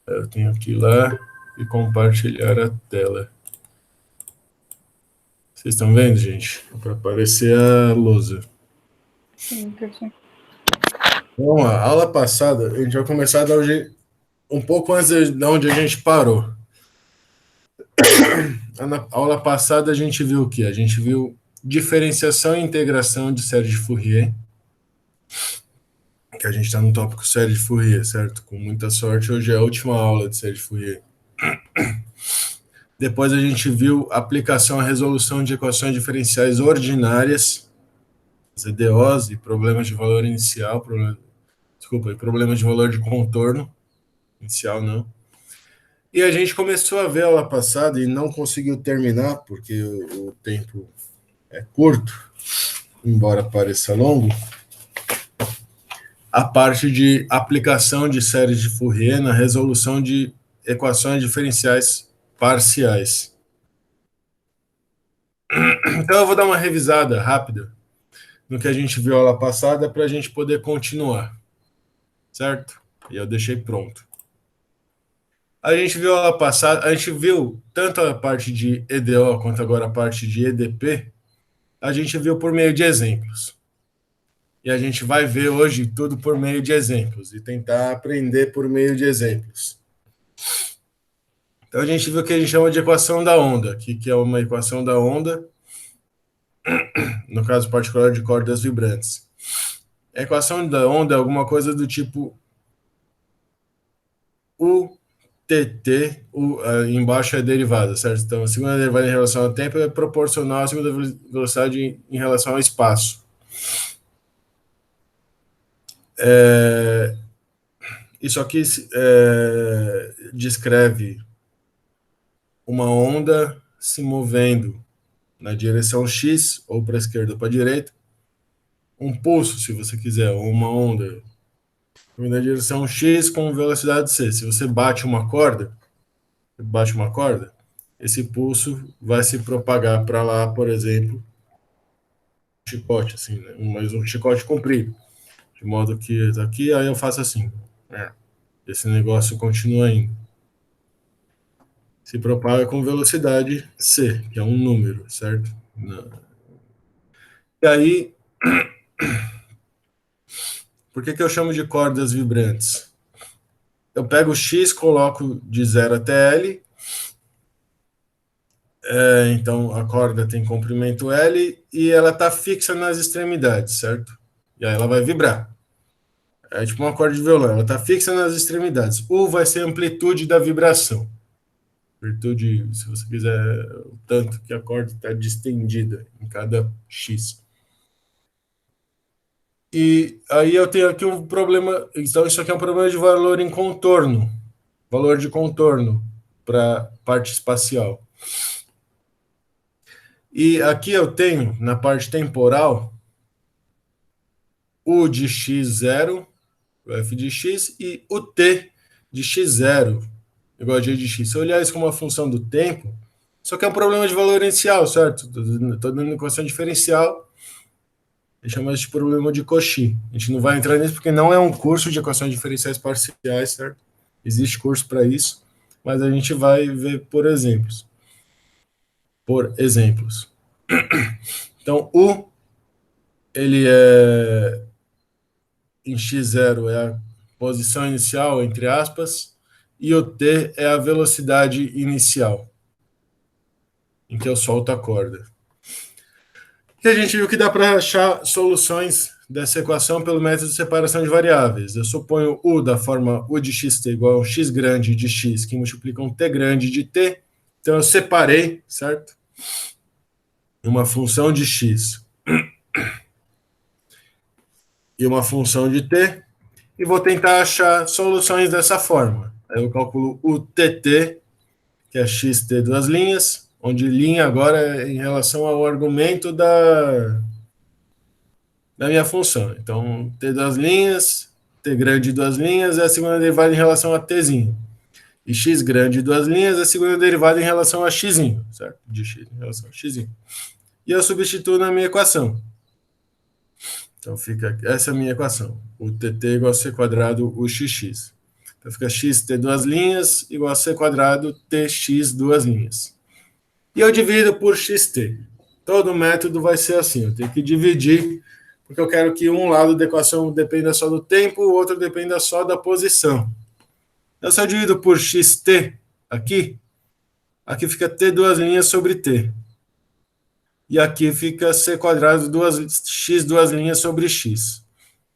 Eu tenho que ir lá e compartilhar a tela. Vocês estão vendo, gente? Para aparecer a lousa. Sim, perfeito. Então, a aula passada, a gente vai começar da um pouco antes de onde a gente parou. Na aula passada, a gente viu o quê? A gente viu diferenciação e integração de série de Fourier, que a gente está no tópico série de Fourier, certo? Com muita sorte, hoje é a última aula de série de Fourier. Depois a gente viu aplicação à resolução de equações diferenciais ordinárias, EDOs, e problemas de valor inicial, problemas de valor de contorno, inicial não. E a gente começou a ver a aula passada e não conseguiu terminar, porque o tempo é curto, embora pareça longo, a parte de aplicação de séries de Fourier na resolução de equações diferenciais parciais. Então eu vou dar uma revisada rápida no que a gente viu a aula passada para a gente poder continuar, certo? E eu deixei pronto. A gente viu a aula passada, a gente viu tanto a parte de EDO quanto agora a parte de EDP, a gente viu por meio de exemplos. E a gente vai ver hoje tudo por meio de exemplos e tentar aprender por meio de exemplos. Então a gente viu o que a gente chama de equação da onda, que é uma equação da onda, no caso particular de cordas vibrantes. A equação da onda é alguma coisa do tipo U TT, embaixo é derivada, certo? Então, a segunda derivada em relação ao tempo é proporcional à segunda velocidade em relação ao espaço. Isso aqui descreve uma onda se movendo na direção X, ou para a esquerda ou para a direita, um pulso, se você quiser, ou uma onda na direção X com velocidade C. Se você bate uma corda, esse pulso vai se propagar para lá, por exemplo, chicote, assim, né? Mas um chicote comprido, de modo que aqui, aí eu faço assim, né? Esse negócio continua indo. Se propaga com velocidade C, que é um número, certo? E aí, por que eu chamo de cordas vibrantes? Eu pego o X, coloco de 0 até L, então a corda tem comprimento L e ela está fixa nas extremidades, certo? E aí ela vai vibrar. É tipo uma corda de violão, ela está fixa nas extremidades. U vai ser a amplitude da vibração. Amplitude, se você quiser, o tanto que a corda está distendida em cada X. E aí eu tenho aqui um problema, então isso aqui é um problema de valor em contorno, valor de contorno para parte espacial. E aqui eu tenho, na parte temporal, U de x0, o f de x, e o t de x0, igual a g de x. Se eu olhar isso como uma função do tempo, só que é um problema de valor inicial, certo? Estou dando equação diferencial, a gente chama de problema de Cauchy. A gente não vai entrar nisso porque não é um curso de equações diferenciais parciais, certo? Existe curso para isso, mas a gente vai ver por exemplos. Por exemplos. Então, U, ele é em x0 é a posição inicial, entre aspas, e o t é a velocidade inicial, em que eu solto a corda. E a gente viu que dá para achar soluções dessa equação pelo método de separação de variáveis. Eu suponho U da forma U de xt igual a um x grande de x, que multiplica um t grande de t. Então eu separei, certo? Uma função de x e uma função de t, e vou tentar achar soluções dessa forma. Aí eu calculo o tt, que é xt duas linhas, onde linha agora é em relação ao argumento da minha função. Então, t duas linhas, t grande duas linhas é a segunda derivada em relação a tzinho. E x grande duas linhas é a segunda derivada em relação a xzinho, certo? De x em relação a xzinho. E eu substituo na minha equação. Então fica, essa é a minha equação. O tt igual a c quadrado, o xx. Então fica xt duas linhas igual a c quadrado tx duas linhas. E eu divido por xt. Todo método vai ser assim, eu tenho que dividir, porque eu quero que um lado da equação dependa só do tempo, o outro dependa só da posição. Então se eu divido por xt aqui fica t duas linhas sobre t. E aqui fica c quadrado x duas linhas sobre x.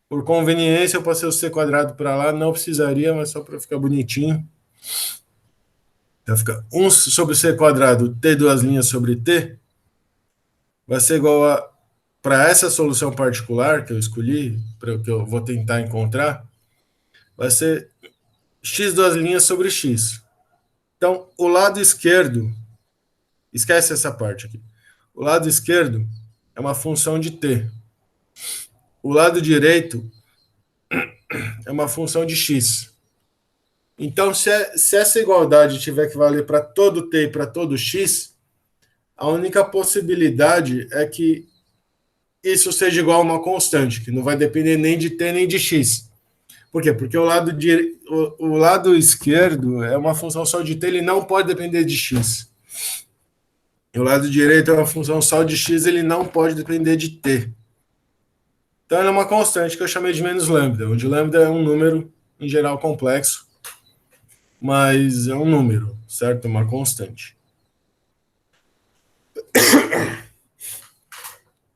Por conveniência, eu passei o c quadrado para lá, não precisaria, mas só para ficar bonitinho. Então fica 1 sobre c quadrado, t duas linhas sobre t, vai ser igual a, para essa solução particular que eu escolhi, que eu vou tentar encontrar, vai ser x duas linhas sobre x. Então, o lado esquerdo, esquece essa parte aqui, o lado esquerdo é uma função de t. O lado direito é uma função de x. Então, se essa igualdade tiver que valer para todo t e para todo x, a única possibilidade é que isso seja igual a uma constante, que não vai depender nem de t nem de x. Por quê? Porque o lado esquerdo é uma função só de t, ele não pode depender de x. E o lado direito é uma função só de x, ele não pode depender de t. Então, ela é uma constante que eu chamei de menos lambda, onde lambda é um número, em geral, complexo, mas é um número, certo? Uma constante.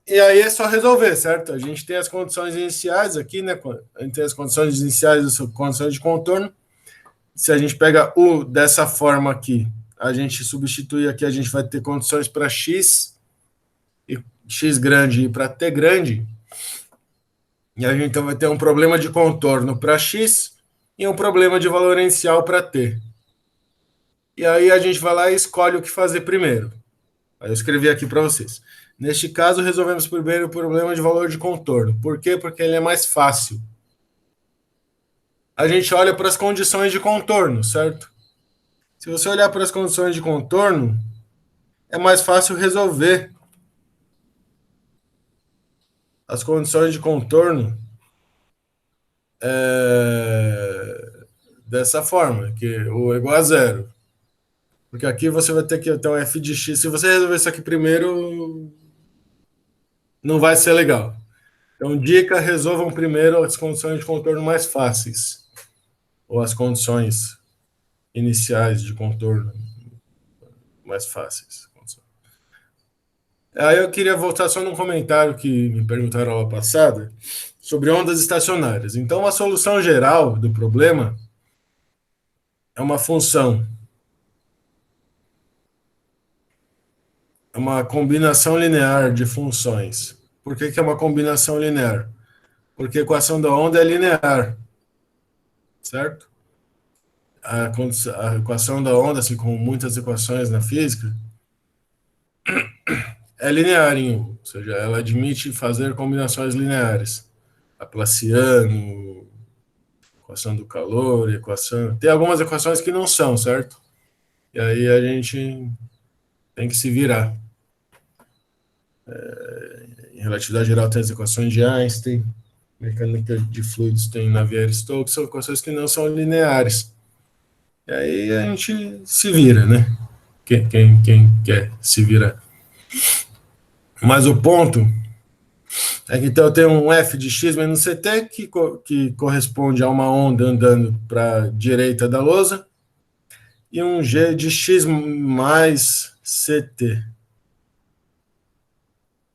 E aí é só resolver, certo? A gente tem as condições iniciais aqui, né? A gente tem as condições iniciais das condições de contorno. Se a gente pega U dessa forma aqui, a gente substitui aqui, a gente vai ter condições para X, e X grande e para T grande. E a gente então vai ter um problema de contorno para X e um problema de valor inicial para T. E aí a gente vai lá e escolhe o que fazer primeiro. Aí eu escrevi aqui para vocês. Neste caso, resolvemos primeiro o problema de valor de contorno. Por quê? Porque ele é mais fácil. A gente olha para as condições de contorno, certo? Se você olhar para as condições de contorno, é mais fácil resolver as condições de contorno dessa forma, que o é igual a zero. Porque aqui você vai ter que ter um f de x. Se você resolver isso aqui primeiro, não vai ser legal. Então, dica, resolvam primeiro as condições de contorno mais fáceis. Ou as condições iniciais de contorno mais fáceis. Aí eu queria voltar só num comentário que me perguntaram aula passada sobre ondas estacionárias. Então, a solução geral do problema é uma função, é uma combinação linear de funções. Por que é uma combinação linear? Porque a equação da onda é linear, certo? A equação da onda, assim como muitas equações na física, é linear em U, ou seja, ela admite fazer combinações lineares. Laplaciano, equação do calor, equação... Tem algumas equações que não são, certo? E aí a gente tem que se virar. Em relatividade geral tem as equações de Einstein, mecânica de fluidos tem Navier-Stokes, são equações que não são lineares. E aí a gente se vira, né? Quem quer se virar. Mas o ponto é que então eu tenho um f de x menos ct que corresponde a uma onda andando para a direita da lousa e um g de x mais ct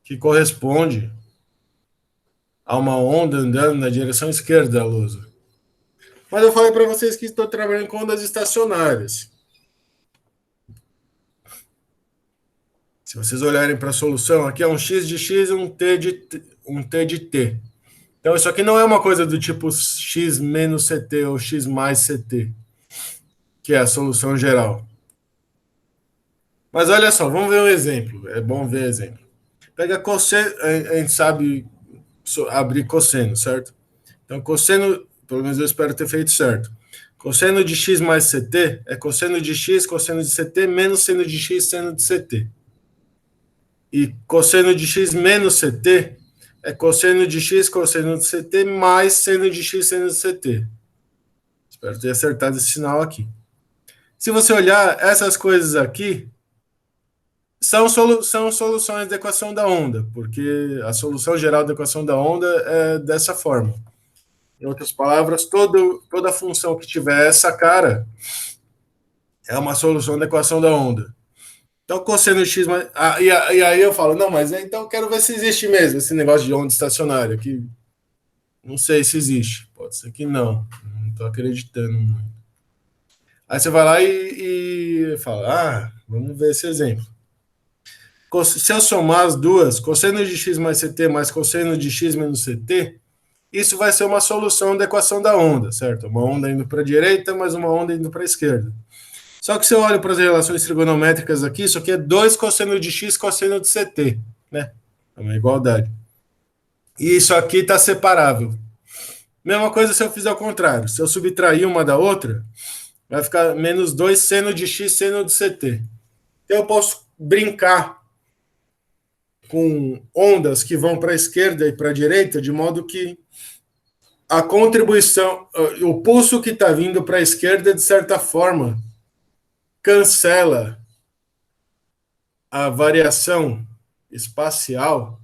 que corresponde a uma onda andando na direção esquerda da lousa. Mas eu falei para vocês que estou trabalhando com ondas estacionárias. Se vocês olharem para a solução, aqui é um x de x e um t de t. Então, isso aqui não é uma coisa do tipo x menos ct ou x mais ct, que é a solução geral. Mas olha só, vamos ver um exemplo. É bom ver exemplo. Pega cosseno, a gente sabe abrir cosseno, certo? Então, cosseno, pelo menos eu espero ter feito certo. Cosseno de x mais ct é cosseno de x, cosseno de ct, menos seno de x, seno de ct. E cosseno de x menos ct é cosseno de x, cosseno de ct, mais seno de x, seno de ct. Espero ter acertado esse sinal aqui. Se você olhar essas coisas aqui, são soluções da equação da onda, porque a solução geral da equação da onda é dessa forma. Em outras palavras, toda função que tiver essa cara é uma solução da equação da onda. Então, cosseno de x... e aí eu falo, não, mas então eu quero ver se existe mesmo esse negócio de onda estacionária, que não sei se existe. Pode ser que não. Não estou acreditando muito. Aí você vai lá e fala, vamos ver esse exemplo. Se eu somar as duas, cosseno de x mais ct mais cosseno de x menos ct, isso vai ser uma solução da equação da onda, certo? Uma onda indo para a direita, mais uma onda indo para a esquerda. Só que se eu olho para as relações trigonométricas aqui, isso aqui é 2 cosseno de x cosseno de ct, né? É uma igualdade. E isso aqui está separável. Mesma coisa se eu fizer ao contrário. Se eu subtrair uma da outra, vai ficar menos 2 seno de x seno de ct. Então eu posso brincar com ondas que vão para a esquerda e para a direita, de modo que a contribuição, o pulso que está vindo para a esquerda, de certa forma, cancela a variação espacial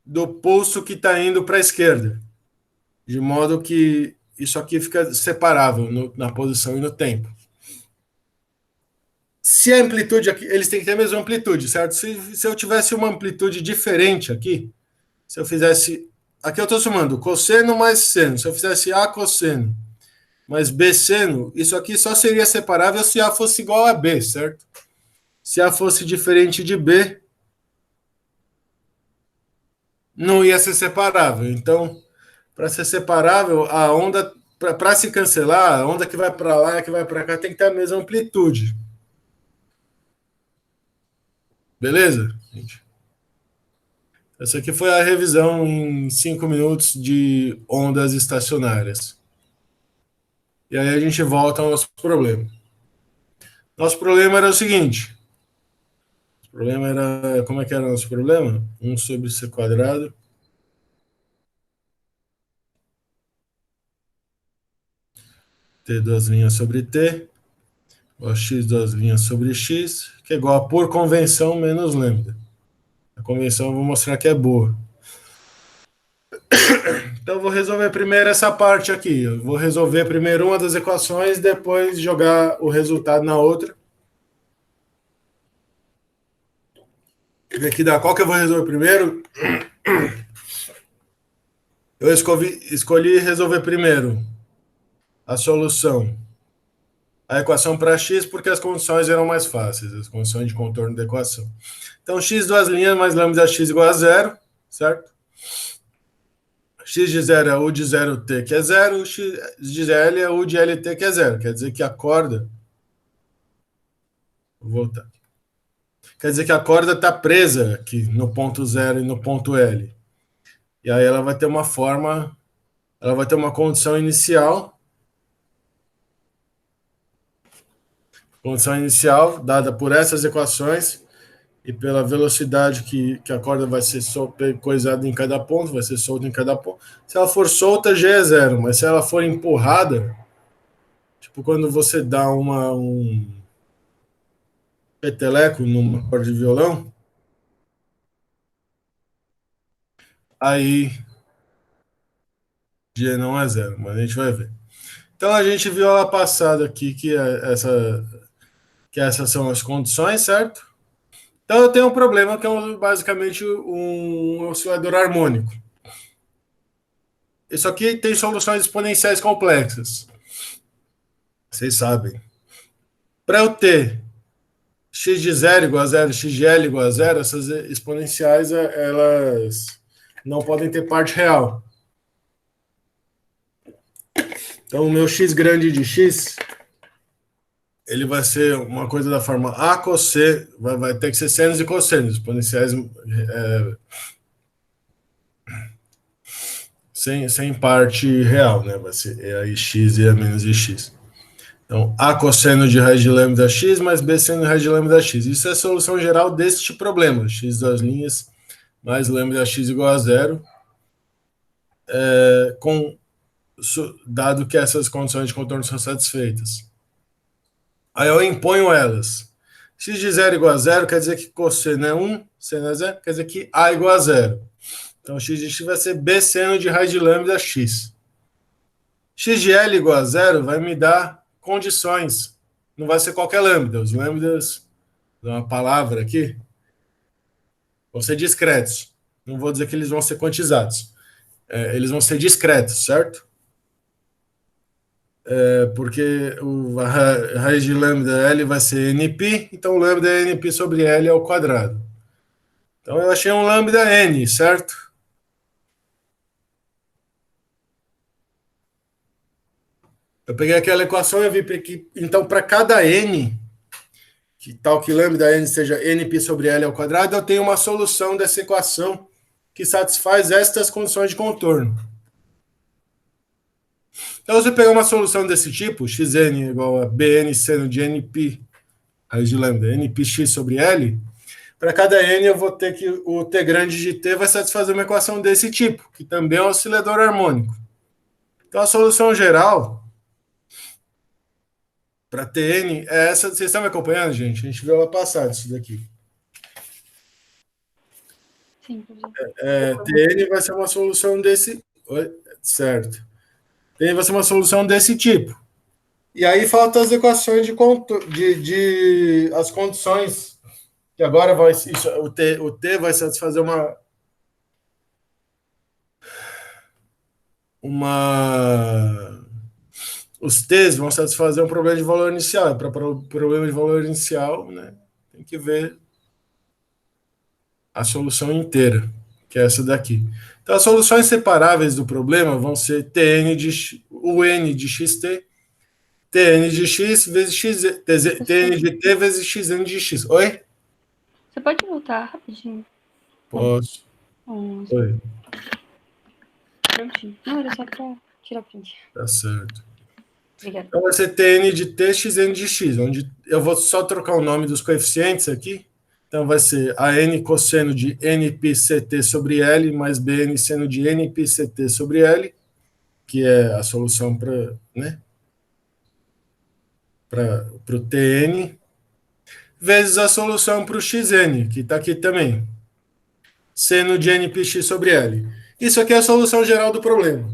do pulso que está indo para a esquerda, de modo que isso aqui fica separável na posição e no tempo. Se a amplitude aqui, eles têm que ter a mesma amplitude, certo? Se eu tivesse uma amplitude diferente aqui, se eu fizesse... Aqui eu estou somando cosseno mais seno. Se eu fizesse A cosseno mais B seno, isso aqui só seria separável se A fosse igual a B, certo? Se A fosse diferente de B, não ia ser separável. Então, para ser separável, a onda, para se cancelar, a onda que vai para lá e que vai para cá tem que ter a mesma amplitude. Beleza, gente? Essa aqui foi a revisão em 5 minutos de ondas estacionárias. E aí a gente volta ao nosso problema. Nosso problema era o seguinte. O problema era... Como é que era o nosso problema? 1 sobre c quadrado. T duas linhas sobre T. O x duas linhas sobre x, que é igual a por convenção menos lambda. A convenção eu vou mostrar que é boa. Então eu vou resolver primeiro essa parte aqui. Eu vou resolver primeiro uma das equações, depois jogar o resultado na outra. Ver que dá. Qual que eu vou resolver primeiro? Eu escolhi resolver primeiro a solução, a equação para x, porque as condições eram mais fáceis, as condições de contorno da equação. Então, x duas linhas mais lambda x igual a zero, certo? X de zero é u de 0t, que é zero, x de L é u de lt, que é zero. Quer dizer que a corda... Vou voltar. Quer dizer que a corda está presa aqui no ponto zero e no ponto L. E aí ela vai ter uma forma... Ela vai ter uma condição inicial. Condição inicial dada por essas equações e pela velocidade que a corda vai ser coisada em cada ponto, vai ser solta em cada ponto. Se ela for solta, G é zero, mas se ela for empurrada, tipo quando você dá um peteleco numa corda de violão, aí G não é zero, mas a gente vai ver. Então a gente viu lá passado aqui que essas são as condições, certo? Então eu tenho um problema que é basicamente um oscilador harmônico. Isso aqui tem soluções exponenciais complexas. Vocês sabem. Para eu ter x de 0 igual a 0, x de L igual a 0, essas exponenciais elas não podem ter parte real. Então o meu x grande de x, ele vai ser uma coisa da forma A cosseno, vai ter que ser senos e cossenos, exponenciais sem parte real, né? Vai ser aí x e a menos de x. Então, A cosseno de raiz de lambda x mais B seno de raiz de lambda x. Isso é a solução geral deste problema. X das linhas mais lambda x igual a zero. Com dado que essas condições de contorno são satisfeitas. Aí eu imponho elas. X de 0 igual a 0 quer dizer que cosseno é 1, seno é 0, quer dizer que A igual a 0. Então x de x vai ser B seno de raiz de lambda x. X de L igual a 0 vai me dar condições. Não vai ser qualquer lambda. Os lambdas, uma palavra aqui, vão ser discretos. Não vou dizer que eles vão ser quantizados. Eles vão ser discretos, certo? Porque a raiz de lambda L vai ser NP, então lambda é NP sobre L ao quadrado. Então eu achei um lambda N, certo? Eu peguei aquela equação e vi que, então, para cada N, que tal que lambda N seja NP sobre L ao quadrado, eu tenho uma solução dessa equação que satisfaz estas condições de contorno. Então, você pegar uma solução desse tipo, xn igual a bn seno de np, raiz de lambda, npx sobre L, para cada n eu vou ter que o t grande de t vai satisfazer uma equação desse tipo, que também é um oscilador harmônico. Então, a solução geral para Tn é essa. Vocês estão me acompanhando, gente? A gente viu ela passar disso daqui. Sim, professor. Tn vai ser uma solução desse. Certo. Tn vai ser uma solução desse tipo. E aí faltam as equações de as condições. Que agora vai, o T vai satisfazer os T's vão satisfazer um problema de valor inicial. E para problema de valor inicial, né, tem que ver a solução inteira, que é essa daqui. Então, as soluções separáveis do problema vão ser o n de xt, tn de x vezes x, tn de t vezes xn de x. Oi? Você pode voltar rapidinho? Posso. Oi. Prontinho. Não, era só para tirar print. Tá certo. Obrigada. Então vai ser tn de t, xn de x, onde eu vou só trocar o nome dos coeficientes aqui. Então vai ser a n cosseno de npct sobre L mais bn seno de npct sobre L, que é a solução para, né, para o tn, vezes a solução para o xn, que está aqui também, seno de npx sobre L. Isso aqui é a solução geral do problema.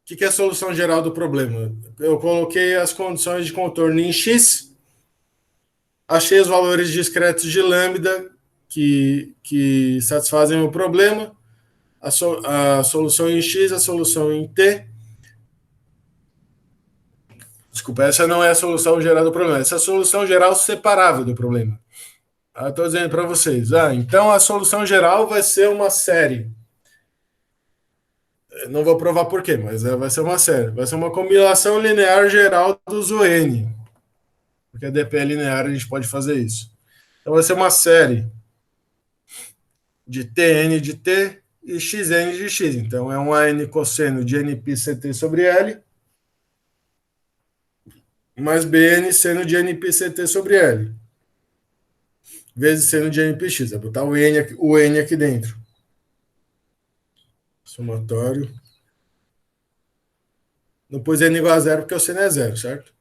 O que é a solução geral do problema? Eu coloquei as condições de contorno em x, achei os valores discretos de lambda que satisfazem o problema, a solução em x, a solução em t. Desculpa, essa não é a solução geral do problema, essa é a solução geral separável do problema. Estou dizendo para vocês. Então a solução geral vai ser uma série. Não vou provar por quê, mas vai ser uma série. Vai ser uma combinação linear geral dos UN. Porque a DP é linear, a gente pode fazer isso. Então vai ser uma série de Tn de T e Xn de X. Então é um AN cosseno de NPCT sobre L mais Bn seno de NPCT sobre L vezes seno de NPX. Vou botar o N aqui dentro. Somatório. Não pus N igual a zero porque o seno é zero, certo?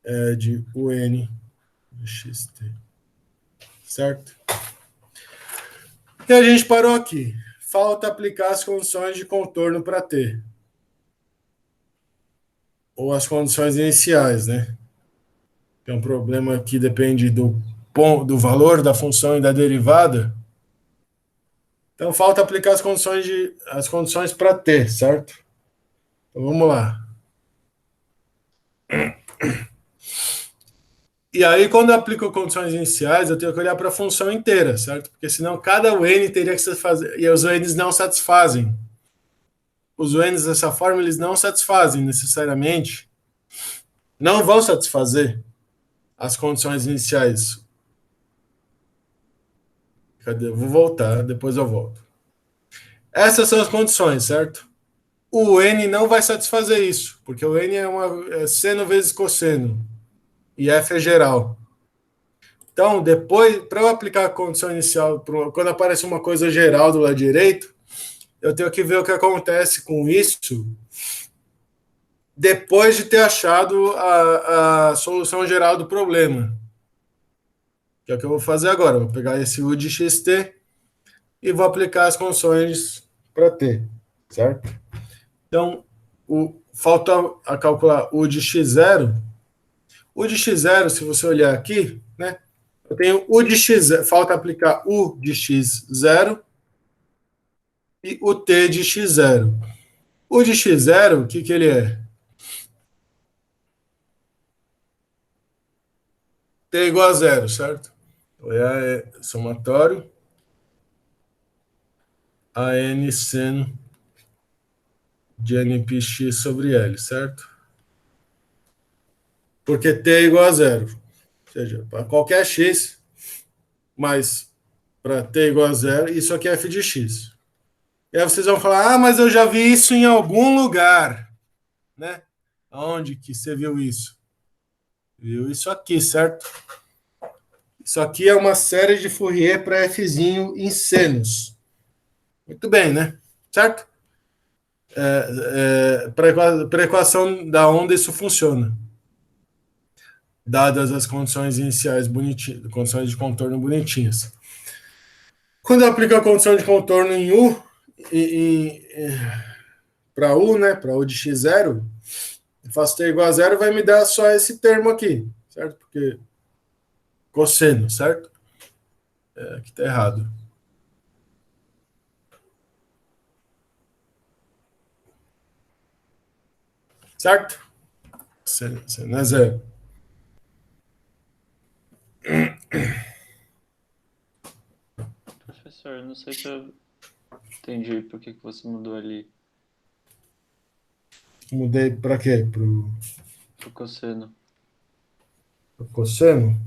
É de UN de XT. Certo? E a gente parou aqui. Falta aplicar as condições de contorno para T. Ou as condições iniciais, né? Que é um problema que depende do valor da função e da derivada. Então falta aplicar as condições para T, certo? Então vamos lá. E aí, quando eu aplico condições iniciais, eu tenho que olhar para a função inteira, certo? Porque senão cada UN teria que satisfazer, e os UNs não satisfazem. Os UNs dessa forma, eles não satisfazem necessariamente, não vão satisfazer as condições iniciais. Cadê? Eu vou voltar, depois eu volto. Essas são as condições, certo? O N não vai satisfazer isso, porque o N é seno vezes cosseno, e F é geral. Então, depois, para eu aplicar a condição inicial, quando aparece uma coisa geral do lado direito, eu tenho que ver o que acontece com isso depois de ter achado a solução geral do problema, que é o que eu vou fazer agora. Eu vou pegar esse U de xt e vou aplicar as condições para t, certo? Então, falta a calcular U de x0. U de x0, se você olhar aqui, né? Eu tenho U de x0, falta aplicar U de x0 e o T de x0. O de x0, o que, que ele é? T igual a zero, certo? Então, é somatório a n seno de npx sobre L, certo? Porque T é igual a zero. Ou seja, para qualquer x, mas para T igual a zero, isso aqui é f de x. E aí vocês vão falar, mas eu já vi isso em algum lugar, né? Onde que você viu isso? Viu isso aqui, certo? Isso aqui é uma série de Fourier para fzinho em senos. Muito bem, né? Certo? Para a equação da onda isso funciona, dadas as condições iniciais bonitinhas, condições de contorno bonitinhas. Quando eu aplico a condição de contorno em U, para U, né, para U de x0, eu faço t igual a zero, vai me dar só esse termo aqui, certo? Porque cosseno, certo? Aqui está errado. Certo? Seno é zero. Professor, não sei se eu entendi por que você mudou ali Mudei para quê? pro cosseno. Pro cosseno?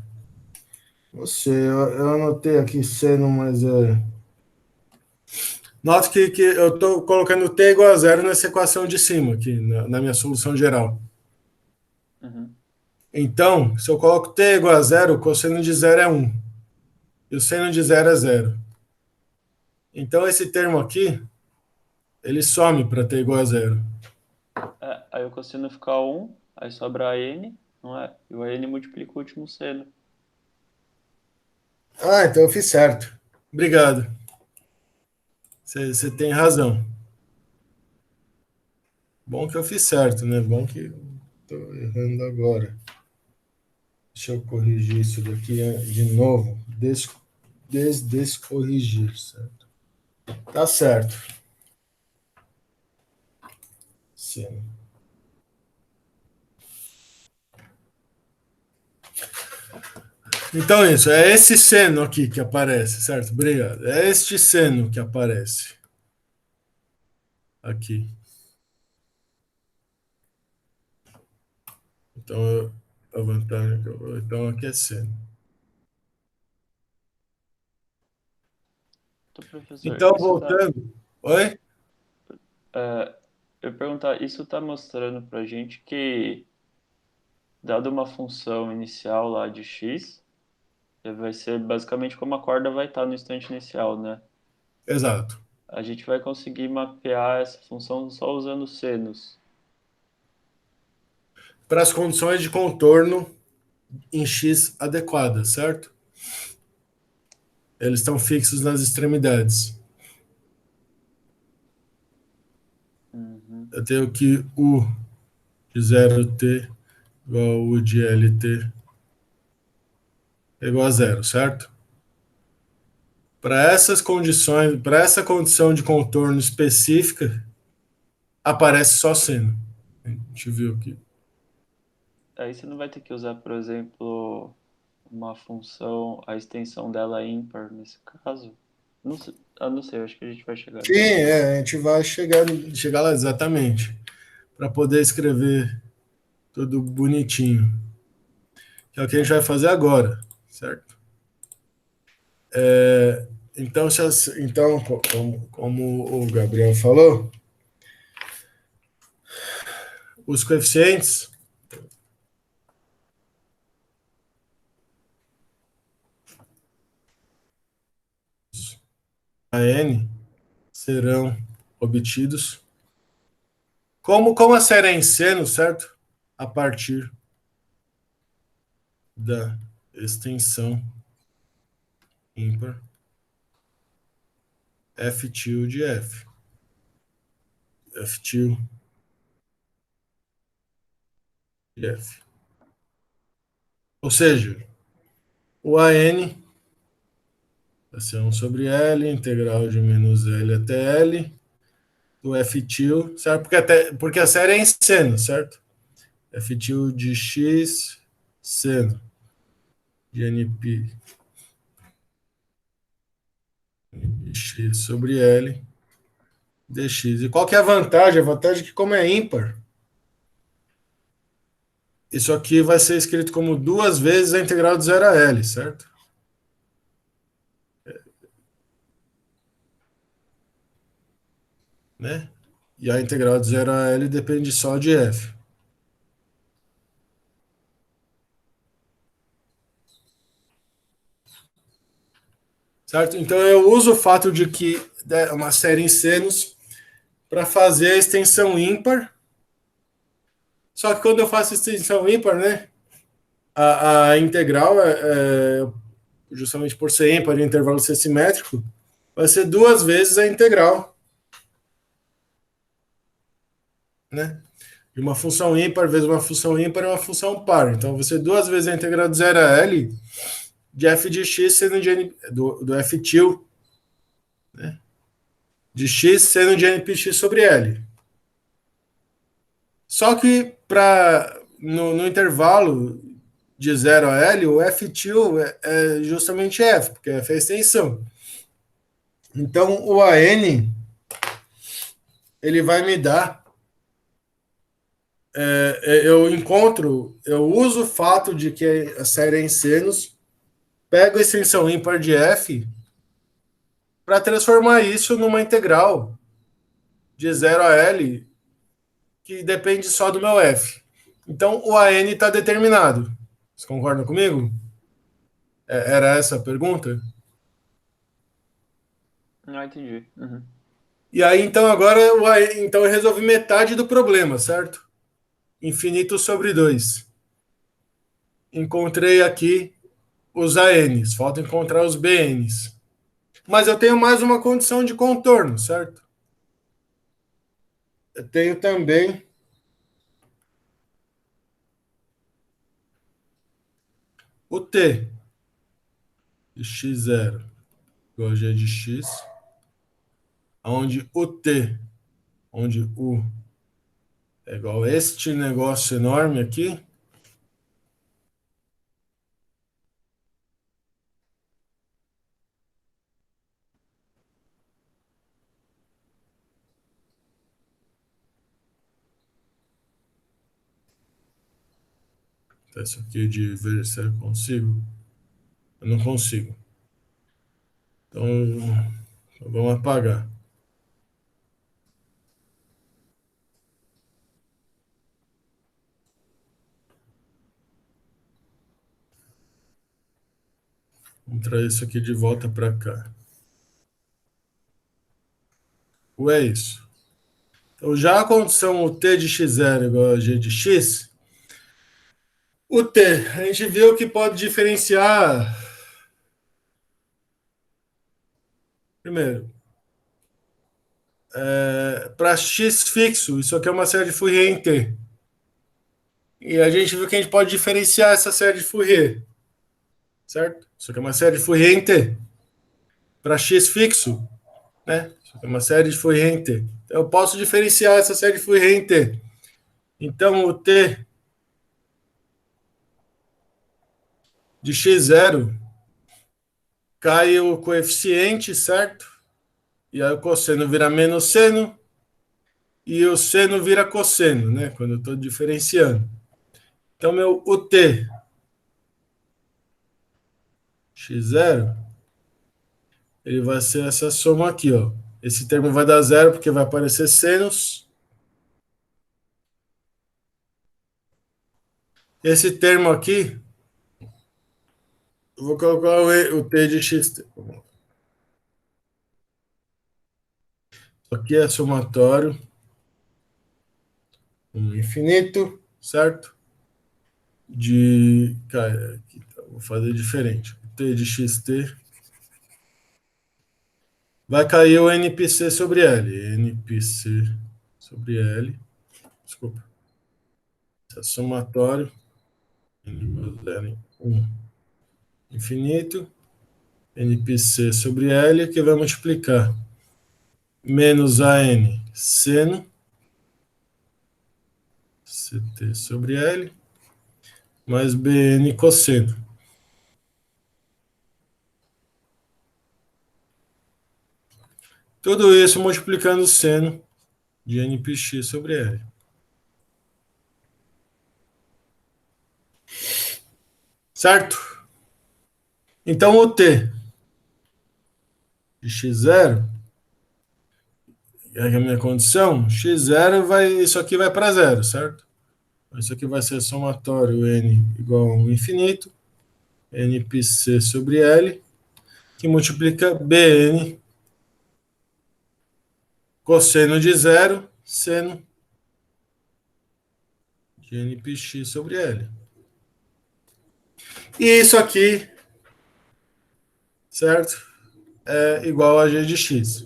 Eu anotei aqui seno, mas é. Note que eu estou colocando t igual a zero nessa equação de cima, aqui, na minha solução geral. Uhum. Então, se eu coloco t igual a zero, o cosseno de zero é 1. E o seno de zero é zero. Então, esse termo aqui, ele some para t igual a zero. Aí o cosseno fica 1, aí sobra a n, não é? E o n multiplica o último seno. Ah, então eu fiz certo. Obrigado. Você tem razão. Bom que eu fiz certo, né? Bom que estou errando agora. Deixa eu corrigir isso daqui de novo. Descorrigir, certo? Tá certo. Sim. Então, isso, é esse seno aqui que aparece, certo? Obrigado. É este seno que aparece aqui. Então, a vantagem que eu vou. Então, aqui é seno. Então, professor, Então, isso tá. voltando. Oi? Eu ia perguntar, isso tá mostrando pra gente que, dada uma função inicial lá de x, vai ser basicamente como a corda vai estar no instante inicial, né? Exato. A gente vai conseguir mapear essa função só usando senos. Para as condições de contorno em X adequadas, certo? Eles estão fixos nas extremidades. Uhum. Eu tenho que U de 0T igual a U de LT é igual a zero, certo? Para essas condições, para essa condição de contorno específica, aparece só seno. A gente viu aqui. Aí você não vai ter que usar, por exemplo, uma função, a extensão dela é ímpar nesse caso? Não sei, não sei, acho que a gente vai chegar Sim, nisso. a gente vai chegar lá exatamente, para poder escrever tudo bonitinho. Que é o que a gente vai fazer agora, certo? Então, como o Gabriel falou, os coeficientes a n serão obtidos. Como a série é em seno, certo? A partir da extensão ímpar f tilde de f. F tilde de f. Ou seja, o AN vai ser 1 sobre L, integral de menos L até L, do F tilde, certo? Porque a série é em seno, certo? F tilde de x seno de NP de x sobre L dx. E qual que é a vantagem? A vantagem é que, como é ímpar, isso aqui vai ser escrito como duas vezes a integral de 0 a L, certo? Né? E a integral de 0 a L depende só de f. Certo? Então eu uso o fato de que é uma série em senos para fazer a extensão ímpar. Só que quando eu faço extensão ímpar, né, a integral, justamente por ser ímpar e o intervalo ser simétrico, vai ser duas vezes a integral, né? De uma função ímpar vezes uma função ímpar é uma função par. Então vai ser duas vezes a integral de 0 a L de f de x seno de n, do f tilde, né? De x seno de npx sobre L. Só que no intervalo de 0 a L, o f tilde é justamente f, porque f é a extensão. Então, o AN, ele vai me dar, eu uso o fato de que a série é em senos, pego a extensão ímpar de f para transformar isso numa integral de 0 a L que depende só do meu f. Então, o AN está determinado. Você concorda comigo? Era essa a pergunta? Não entendi. Uhum. E aí, então, agora então eu resolvi metade do problema, certo? Infinito sobre 2. Encontrei aqui os ANs, falta encontrar os BNs. Mas eu tenho mais uma condição de contorno, certo? Eu tenho também o T de x0 igual a g de x, onde o T, onde o é igual a este negócio enorme aqui, isso aqui de ver se eu consigo. Eu não consigo. Então, vamos apagar. Vamos trazer isso aqui de volta para cá. É isso. Então, já a condição o t de x0 igual a g de x, o t, a gente viu que pode diferenciar. Primeiro, para x fixo, isso aqui é uma série de Fourier em t. E a gente viu que a gente pode diferenciar essa série de Fourier, certo? Isso aqui é uma série de Fourier em t. Para x fixo, né? Isso aqui é uma série de Fourier em t. Então, eu posso diferenciar essa série de Fourier em t. Então, o t de x0 cai o coeficiente, certo? E aí o cosseno vira menos seno e o seno vira cosseno, né? Quando eu estou diferenciando. Então, o t x0, ele vai ser essa soma aqui, ó. Esse termo vai dar zero porque vai aparecer senos. Esse termo aqui, eu vou colocar o t de x. aqui é somatório infinito, certo? Cara, aqui, vou fazer diferente. T de xt vai cair o NPC sobre L. NPC sobre L. Desculpa. Esse é somatório. N 1 infinito. NPC sobre L, que vai multiplicar menos AN seno CT sobre L mais BN cosseno. Tudo isso multiplicando o seno de NPX sobre L. Certo? Então o T de x0, é a minha condição, x0 isso aqui vai para zero, certo? Isso aqui vai ser somatório n igual a 1 infinito, npc sobre L, que multiplica Bn cosseno de zero, seno de npx sobre L. E isso aqui, certo? É igual a g de x.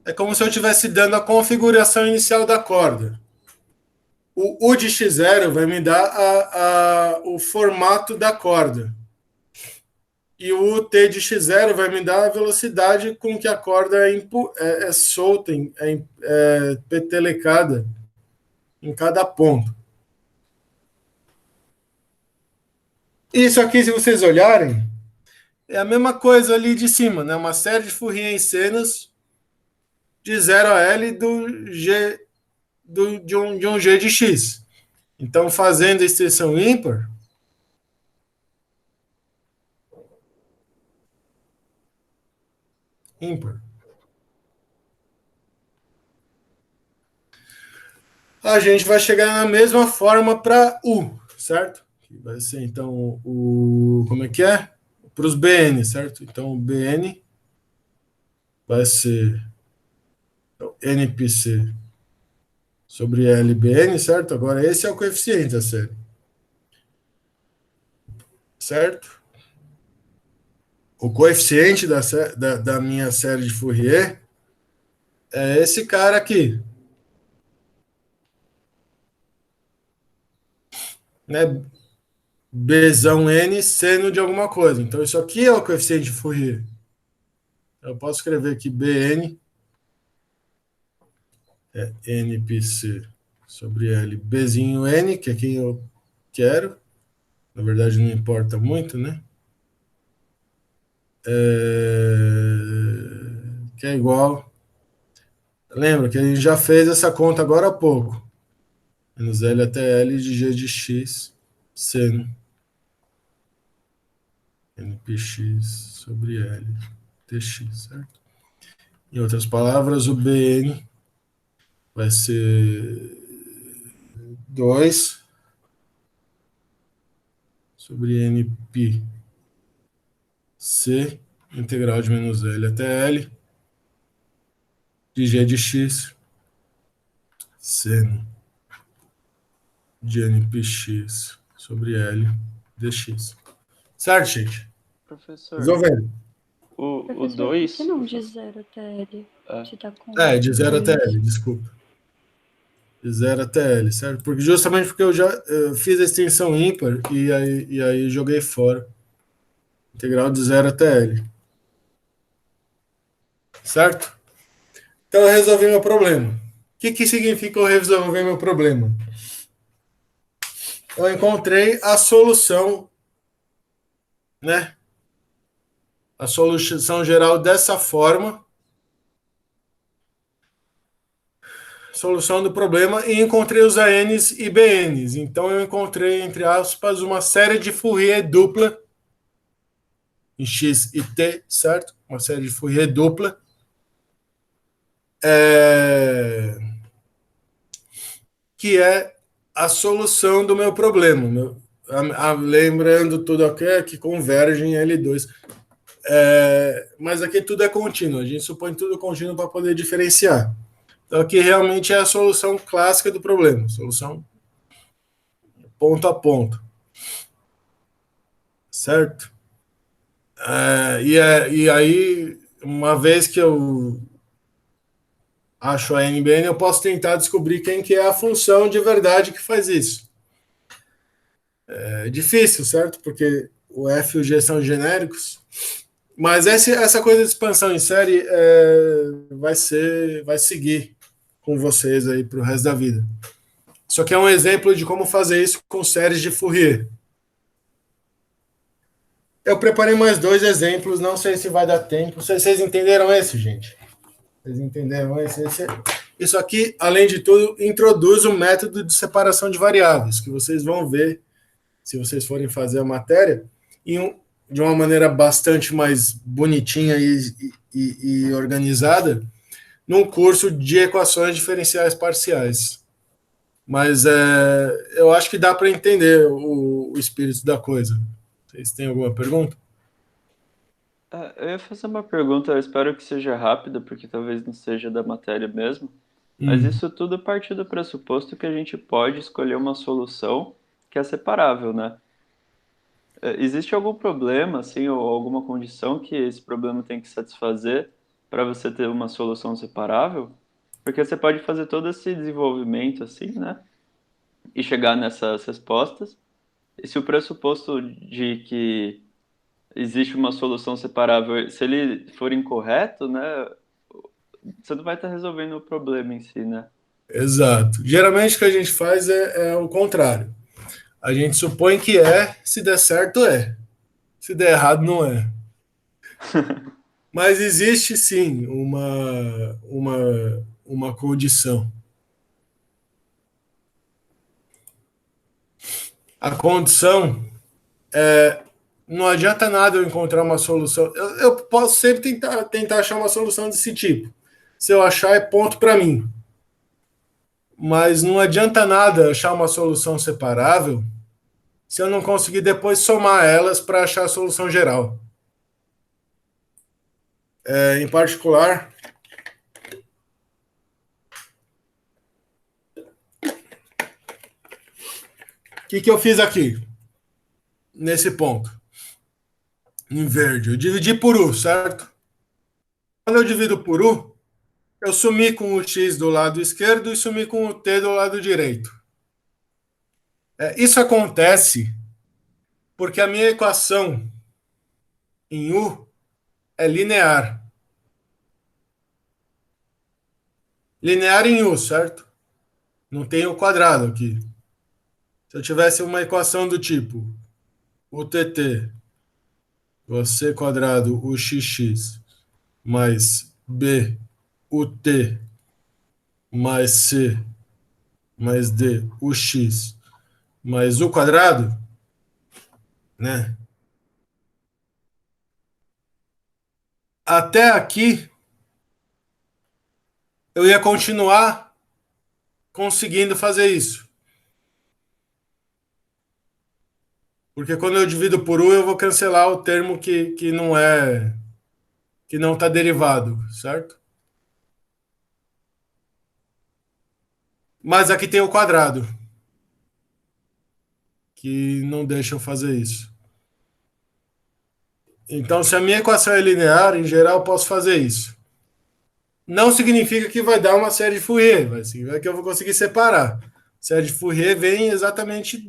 É como se eu estivesse dando a configuração inicial da corda. O U de x0 vai me dar o formato da corda. E o T de x0 vai me dar a velocidade com que a corda é solta, é petelecada em cada ponto. Isso aqui, se vocês olharem, é a mesma coisa ali de cima, né? Uma série de Fourier em senos de 0 a L de um G de x. Então, fazendo a extensão ímpar, a gente vai chegar na mesma forma para U, certo? Vai ser, então, como é que é? Para os BN, certo? Então, o BN vai ser NPC sobre LBN, certo? Agora, esse é o coeficiente da série. Certo? O coeficiente da minha série de Fourier é esse cara aqui. Né? Bzão N seno de alguma coisa. Então, isso aqui é o coeficiente de Fourier. Eu posso escrever aqui Bn é NPC sobre L Bzinho N, que é quem eu quero. Na verdade, não importa muito, né? Que é igual. Lembra que a gente já fez essa conta agora há pouco. Menos L até L de G de X seno NPX sobre L dx, certo? Em outras palavras, o Bn vai ser 2 sobre NP C integral de menos L até L de G de X seno de NPX sobre L dx. Certo, gente? Professor, Resolvendo. o Professor, por 2. que não de 0 até L? É. Se tá com De 0 até dois. L, desculpa. De 0 até L, certo? Justamente porque eu já fiz a extensão ímpar e aí joguei fora. Integral de 0 até L. Certo? Então eu resolvi meu problema. O que significa eu resolver meu problema? Eu encontrei a solução, né? A solução geral dessa forma, solução do problema, e encontrei os ANs e BNs. Então eu encontrei, entre aspas, uma série de Fourier dupla em X e T, certo? Uma série de Fourier dupla. Que é a solução do meu problema. Lembrando tudo aqui, que converge em L2. Mas aqui tudo é contínuo, a gente supõe tudo contínuo para poder diferenciar. Então aqui realmente é a solução clássica do problema, solução ponto a ponto, certo? E aí, uma vez que eu acho a NBN, eu posso tentar descobrir quem que é a função de verdade que faz isso. É difícil, certo? Porque o F e o G são genéricos, mas essa coisa de expansão em série vai seguir com vocês aí para o resto da vida. Isso aqui é um exemplo de como fazer isso com séries de Fourier. Eu preparei mais 2 exemplos, não sei se vai dar tempo. Vocês entenderam esse, gente? Vocês entenderam esse? Isso aqui, além de tudo, introduz o método de separação de variáveis, que vocês vão ver se vocês forem fazer a matéria, de uma maneira bastante mais bonitinha e organizada, num curso de equações diferenciais parciais. Mas eu acho que dá para entender o espírito da coisa. Vocês têm alguma pergunta? Eu ia fazer uma pergunta, eu espero que seja rápida, porque talvez não seja da matéria mesmo. Mas isso tudo parte do pressuposto que a gente pode escolher uma solução que é separável, né? Existe algum problema, assim, ou alguma condição que esse problema tem que satisfazer para você ter uma solução separável? Porque você pode fazer todo esse desenvolvimento, assim, né? E chegar nessas respostas. E se o pressuposto de que existe uma solução separável, se ele for incorreto, né? Você não vai estar resolvendo o problema em si, né? Exato. Geralmente o que a gente faz é o contrário. A gente supõe que se der certo, é. Se der errado, não é. Mas existe sim uma condição. A condição não adianta nada eu encontrar uma solução. Eu posso sempre tentar achar uma solução desse tipo. Se eu achar, é ponto para mim. Mas não adianta nada achar uma solução separável se eu não conseguir depois somar elas para achar a solução geral. Em particular, o que eu fiz aqui? Nesse ponto. Em verde. Eu dividi por U, certo? Quando eu divido por U, eu sumi com o X do lado esquerdo e sumi com o T do lado direito. Isso acontece porque a minha equação em U é linear. Linear em U, certo? Não tem o quadrado aqui. Se eu tivesse uma equação do tipo UTT, você quadrado UXX mais B UT mais C mais D UX mais U quadrado, né? Até aqui eu ia continuar conseguindo fazer isso. Porque quando eu divido por U, eu vou cancelar o termo que não está derivado, certo? Mas aqui tem o quadrado, que não deixa eu fazer isso. Então, se a minha equação é linear, em geral, eu posso fazer isso. Não significa que vai dar uma série de Fourier, mas significa que eu vou conseguir separar. A série de Fourier vem exatamente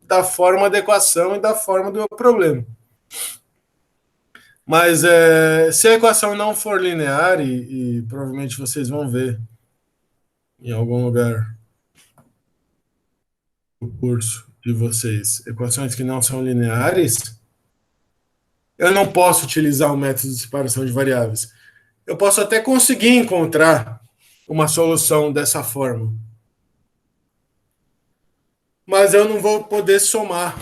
da forma da equação e da forma do problema. Mas se a equação não for linear, e provavelmente vocês vão ver em algum lugar do curso de vocês, equações que não são lineares, eu não posso utilizar o método de separação de variáveis. Eu posso até conseguir encontrar uma solução dessa forma, mas eu não vou poder somar,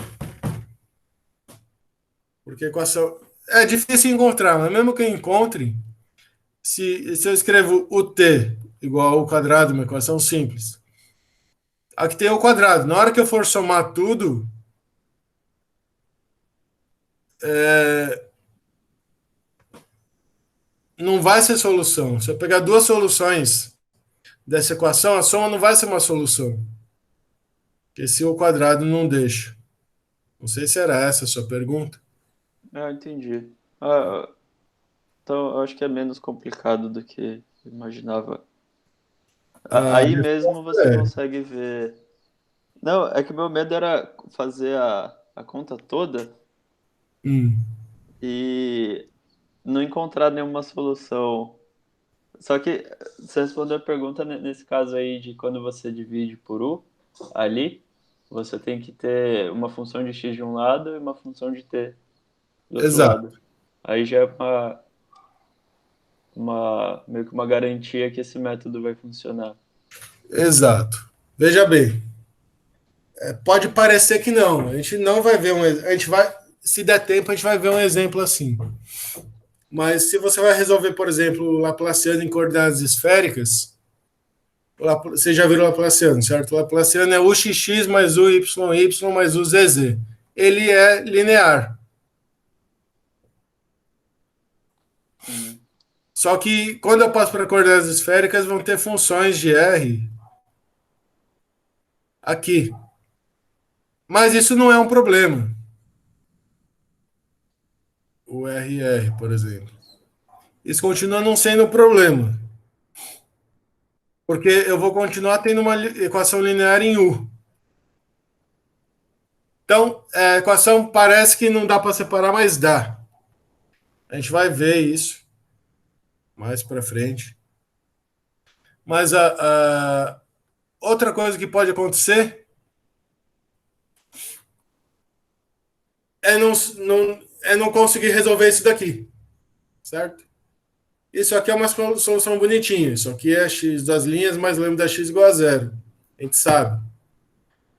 porque a equação é difícil encontrar, mas mesmo que eu encontre, se eu escrevo o t igual ao quadrado, uma equação simples, aqui tem o quadrado. Na hora que eu for somar tudo, não vai ser solução. Se eu pegar duas soluções dessa equação, a soma não vai ser uma solução. Porque se o quadrado não deixa. Não sei se era essa a sua pergunta. Ah, entendi. Ah, então eu acho que é menos complicado do que eu imaginava. A Aí mesmo resposta você é. consegue ver. Não, é que o meu medo era fazer a conta toda Hum, e não encontrar nenhuma solução. Só que você respondeu a pergunta nesse caso aí de quando você divide por u ali, você tem que ter uma função de x de um lado e uma função de t do outro exato, lado. Aí já é meio que uma garantia que esse método vai funcionar. exato. Veja bem, pode parecer que não. A gente não vai ver a gente vai, se der tempo, a gente vai ver um exemplo assim. Mas se você vai resolver, por exemplo, o Laplaciano em coordenadas esféricas, você já viu o Laplaciano, certo? O Laplaciano é UXX mais UYY mais UZZ. Ele é linear. Hum, Só que quando eu passo para coordenadas esféricas, vão ter funções de R aqui. Mas isso não é um problema. O RR, por exemplo. Isso continua não sendo um problema. Porque eu vou continuar tendo uma equação linear em U. Então, a equação parece que não dá para separar, mas dá. A gente vai ver isso mais para frente. Mas a outra coisa que pode acontecer é não conseguir resolver isso daqui, certo? Isso aqui é uma solução bonitinha. Isso aqui é x das linhas mais lambda x igual a zero. A gente sabe.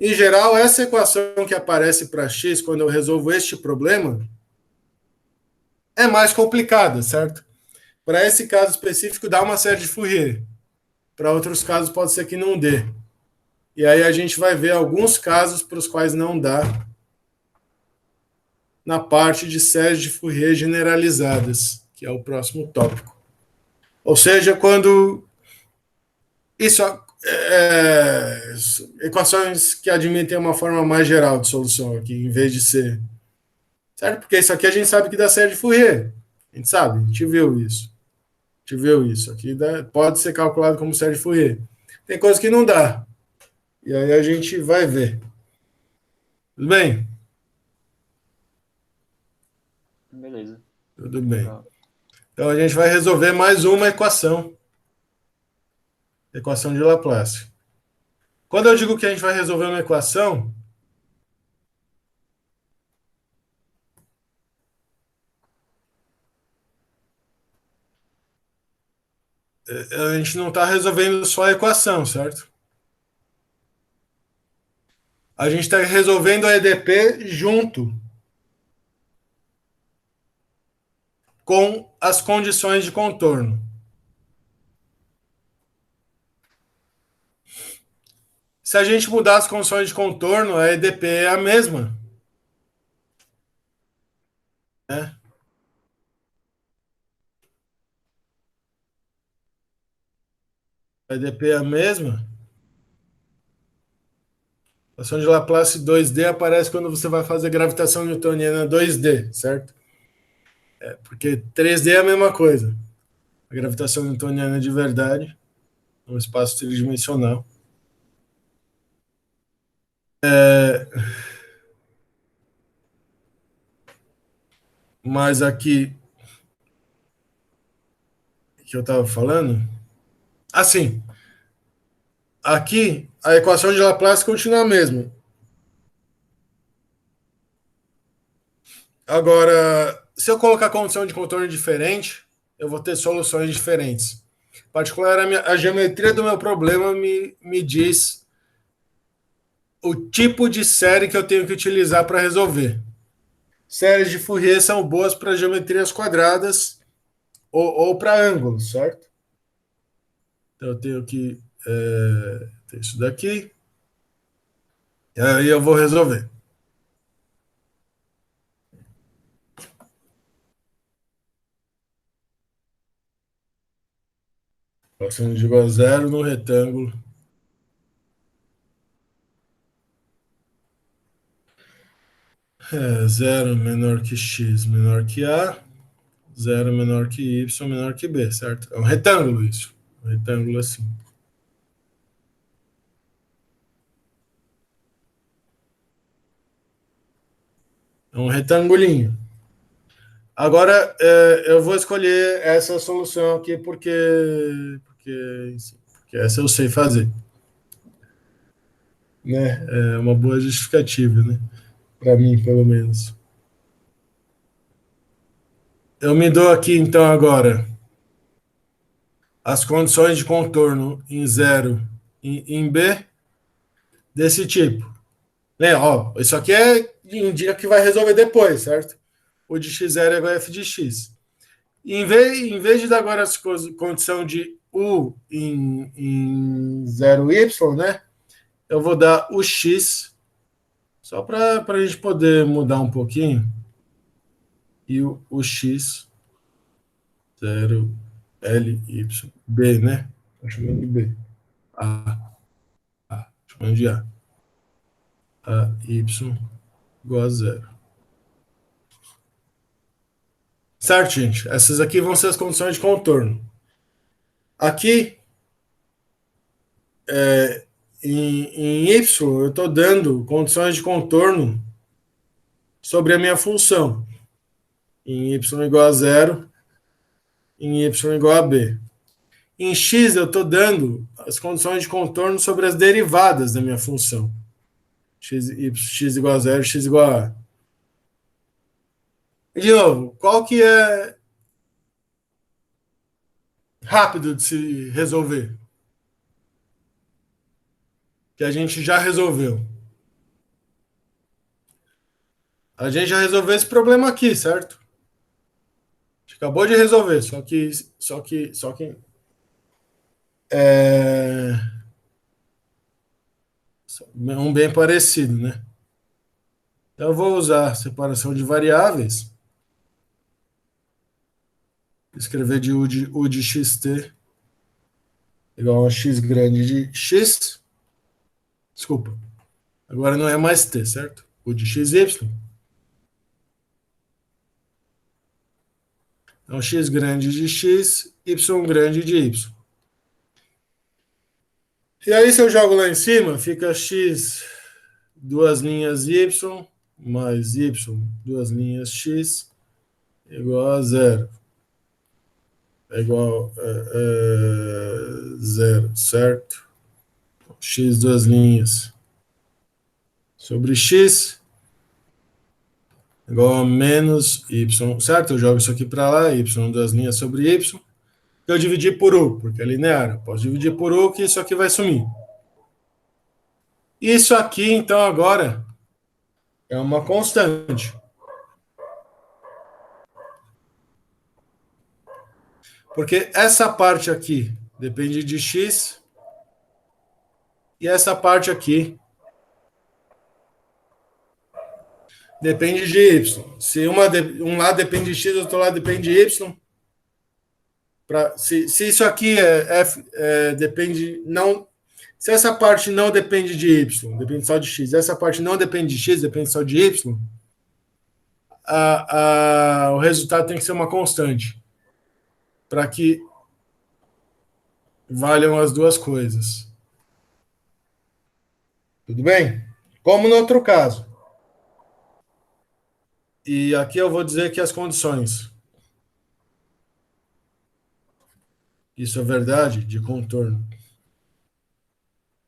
Em geral, essa equação que aparece para x quando eu resolvo este problema é mais complicada, certo? Para esse caso específico, dá uma série de Fourier. Para outros casos, pode ser que não dê. E aí a gente vai ver alguns casos para os quais não dá na parte de séries de Fourier generalizadas, que é o próximo tópico. Ou seja, quando isso equações que admitem uma forma mais geral de solução aqui, em vez de ser. Certo? Porque isso aqui a gente sabe que dá série de Fourier. A gente sabe, a gente viu isso. A gente viu isso. Aqui pode ser calculado como série de Fourier. Tem coisas que não dá. E aí a gente vai ver. Tudo bem? beleza, Tudo bem. legal. Então a gente vai resolver mais uma equação. Equação de Laplace. Quando eu digo que a gente vai resolver uma equação, a gente não está resolvendo só a equação, certo? A gente está resolvendo a EDP junto com as condições de contorno. Se a gente mudar as condições de contorno, a EDP é a mesma. Né? A EDP é a mesma. A equação de Laplace 2D aparece quando você vai fazer gravitação newtoniana 2D, certo? Porque 3D é a mesma coisa. A gravitação newtoniana de verdade, um espaço tridimensional. É, mas aqui que eu estava falando, assim, aqui a equação de Laplace continua a mesma. Agora, se eu colocar condição de contorno diferente, eu vou ter soluções diferentes. Em particular, a geometria do meu problema me diz o tipo de série que eu tenho que utilizar para resolver. Séries de Fourier são boas para geometrias quadradas ou para ângulos, certo? Então eu tenho que ter isso daqui, e aí eu vou resolver. passando de igual a zero no retângulo. Zero menor que x menor que a, zero menor que y menor que b, certo? É um retângulo isso. Um retângulo assim. É um retangulinho. Agora, eu vou escolher essa solução aqui porque essa eu sei fazer. Né? É uma boa justificativa, né? Para mim, pelo menos. Eu me dou aqui, então, agora as condições de contorno em zero e em B desse tipo. Né? Ó, isso aqui indica que vai resolver depois, certo? O de x0 é igual a f de x. Em vez de dar agora as condição de u em 0y, né? Eu vou dar o x, só para a gente poder mudar um pouquinho. E o x, 0, L, Y, B, né? Estou chamando de B. A, chamando de A. A, Y, igual a 0. Certo, gente? Essas aqui vão ser as condições de contorno. Aqui, em Y, eu estou dando condições de contorno sobre a minha função. Em Y igual a 0, em Y igual a B. Em X, eu estou dando as condições de contorno sobre as derivadas da minha função. X igual a 0, X igual a A. E, de novo, qual que é rápido de se resolver? Que a gente já resolveu. A gente já resolveu esse problema aqui, certo? A gente acabou de resolver, só que é um bem parecido, né? Então eu vou usar separação de variáveis, escrever de U de xt igual a x grande de x. Desculpa, agora não é mais t, certo? U de xy. Então, x grande de x, y grande de y. E aí, se eu jogo lá em cima, fica x, duas linhas y, mais y, duas linhas x, igual a zero. É igual a zero, certo? X, duas linhas sobre x, igual a menos y, certo? Eu jogo isso aqui para lá, y, duas linhas sobre y. Eu dividi por u, porque é linear. Eu posso dividir por u, que isso aqui vai sumir. Isso aqui, então, agora é uma constante. Porque essa parte aqui depende de x e essa parte aqui depende de y. Se um lado depende de x, outro lado depende de y. Se isso aqui depende não, se essa parte não depende de y, depende só de x, essa parte não depende de x, depende só de y, o resultado tem que ser uma constante para que valham as duas coisas. Tudo bem? Como no outro caso. E aqui eu vou dizer que as condições. Isso é verdade de contorno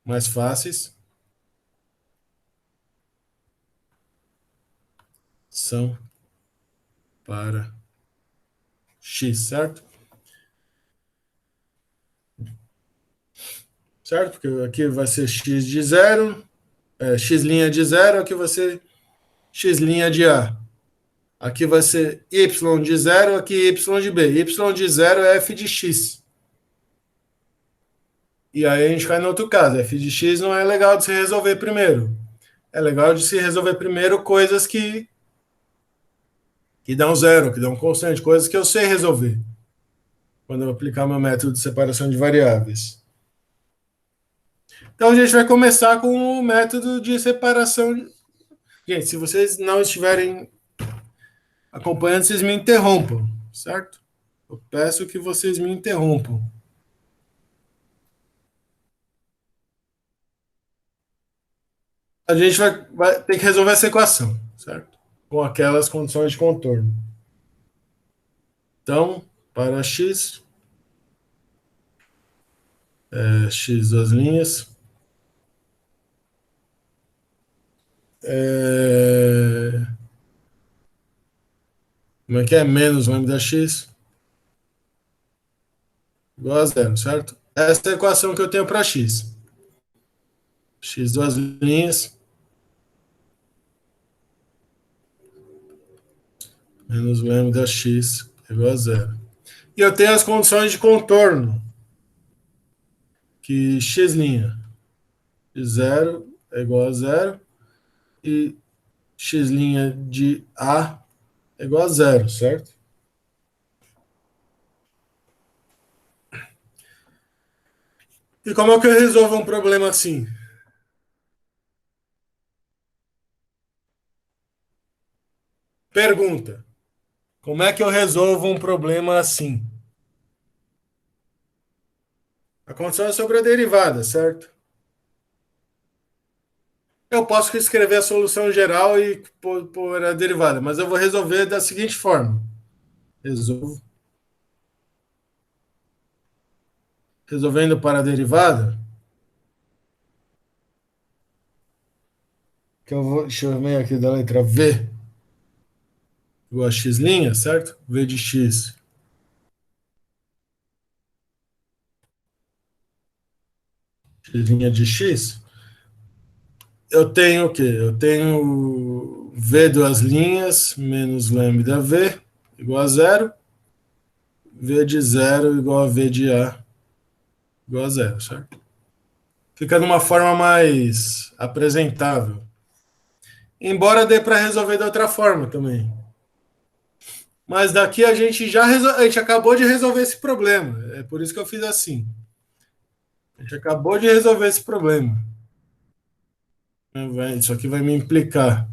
mais fáceis são para x, certo? Certo? Porque aqui vai ser x de zero, x' de zero, aqui vai ser x' de A. Aqui vai ser y de zero, aqui y de B. Y de zero é f de x. E aí a gente cai no outro caso. F de x não é legal de se resolver primeiro. É legal de se resolver primeiro coisas que dão zero, que dão constante, coisas que eu sei resolver. quando eu aplicar meu método de separação de variáveis. Então, a gente vai começar com o método de separação. Gente, se vocês não estiverem acompanhando, vocês me interrompam, certo? Eu peço que vocês me interrompam. A gente vai ter que resolver essa equação, certo? Com aquelas condições de contorno. Então, para x, x duas linhas, como é que é? Menos lambda x igual a zero, certo? Essa é a equação que eu tenho para x. X duas linhas menos lambda x igual a zero. E eu tenho as condições de contorno, que x' de zero é igual a zero e x' de a é igual a zero, certo? E como é que eu resolvo um problema assim? Pergunta. Como é que eu resolvo um problema assim? A condição é sobre a derivada, certo? Eu posso escrever a solução geral e pôr a derivada, mas eu vou resolver da seguinte forma. Resolvendo para a derivada, que eu vou chamar aqui da letra V igual a x', certo? V de x. X' de x. Eu tenho o quê? Eu tenho V duas linhas menos lambda V igual a zero. V de zero igual a V de A igual a zero, certo? Fica de uma forma mais apresentável. Embora dê para resolver de outra forma também. Mas daqui a gente a gente acabou de resolver esse problema. É por isso que eu fiz assim. A gente acabou de resolver esse problema. Isso aqui vai me implicar.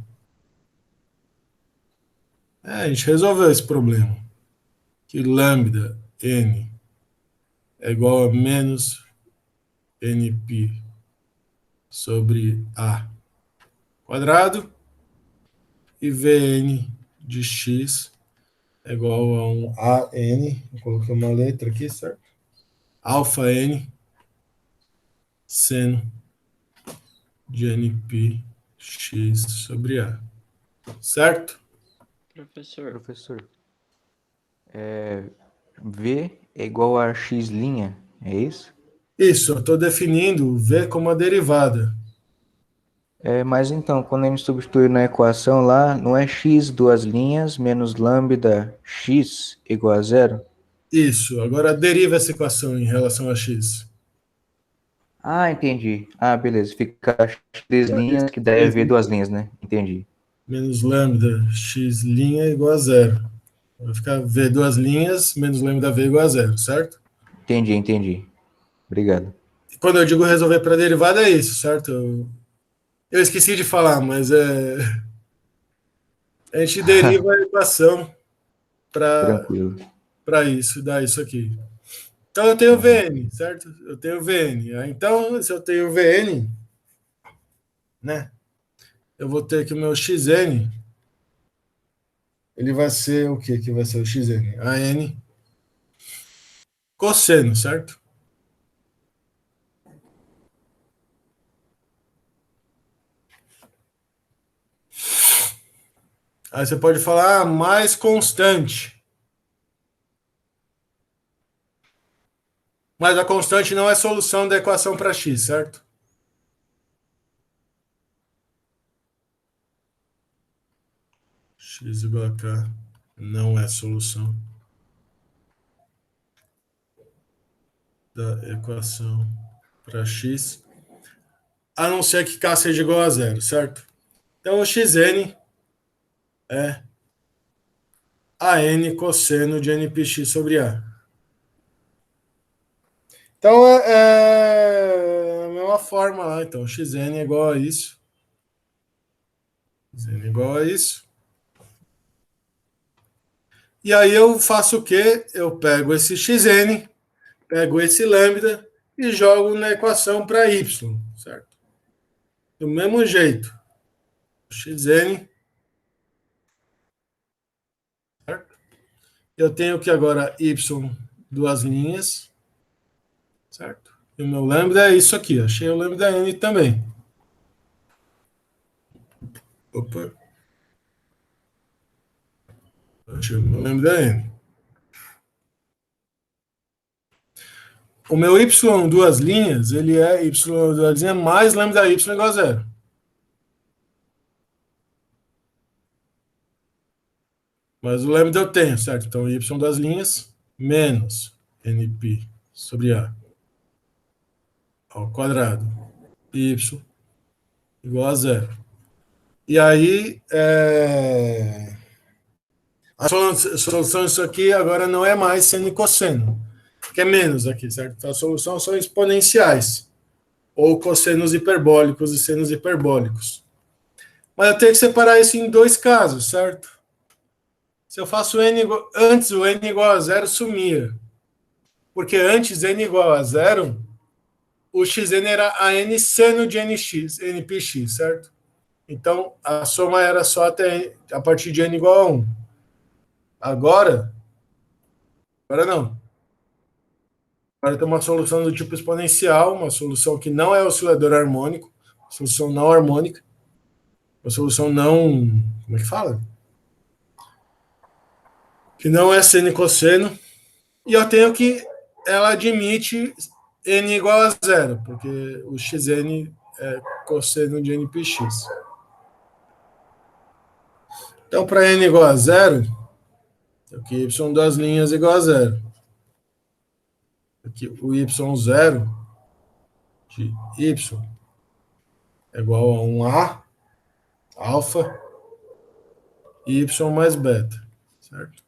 A gente resolveu esse problema. Que lambda n é igual a menos nπ sobre a quadrado e Vn de x é igual a um AN, eu coloquei uma letra aqui, certo? Alfa n seno de nπ x sobre a, certo? Professor, Professor, V é igual a x', é isso? Isso, eu estou definindo V como a derivada. Mas então, quando a gente substitui na equação lá, não é x duas linhas menos lambda x igual a zero? Isso, agora deriva essa equação em relação a x. Ah, entendi. Ah, beleza. Fica x linhas, que daí é v duas linhas, né? Entendi. Menos lambda x' igual a zero. Vai ficar V duas linhas menos lambda V igual a zero, certo? Entendi. Obrigado. E quando eu digo resolver para derivada é isso, certo? Eu esqueci de falar, mas a gente deriva a equação Tranquilo. para isso, dar isso aqui. Então eu tenho Vn, certo? Eu tenho Vn. Então, se eu tenho Vn, né? Eu vou ter que o meu Xn, ele vai ser o que vai ser o Xn? AN cosseno, certo? Aí você pode falar, mais constante. Mas a constante não é solução da equação para x, certo? X igual a k não é solução da equação para x, a não ser que k seja igual a zero, certo? Então o xn é AN cosseno de npx sobre a. Então, é a mesma forma lá. Então, xn é igual a isso. Xn é igual a isso. E aí eu faço o quê? Eu pego esse xn, pego esse lambda e jogo na equação para y, certo? Do mesmo jeito. Xn, certo? Eu tenho que agora y duas linhas, certo? E o meu lambda é isso aqui. Achei o lambda n também. Opa. Achei o meu lambda n. O meu y duas linhas, ele é y duas linhas mais lambda y igual a zero. Mas o lambda eu tenho, certo? Então, y das linhas menos np sobre a ao quadrado y igual a zero. E aí, a solução disso aqui agora não é mais seno e cosseno, que é menos aqui, certo? Então, a solução são exponenciais, ou cossenos hiperbólicos e senos hiperbólicos. Mas eu tenho que separar isso em dois casos, certo? Se eu faço n igual, antes o n igual a zero sumia. Porque antes n igual a zero, o xn era a n seno de nx, npx, certo? Então, a soma era só até a partir de n igual a 1. Agora não. Agora tem uma solução do tipo exponencial, uma solução que não é oscilador harmônico, solução não harmônica, uma solução não... Como é que fala? Que não é seno e cosseno. E eu tenho que... Ela admite n igual a zero, porque o xn é cosseno de npx. Então, para n igual a zero, aqui y das linhas igual a zero. Aqui o y0 de y é igual a 1a, alfa, y mais beta, certo?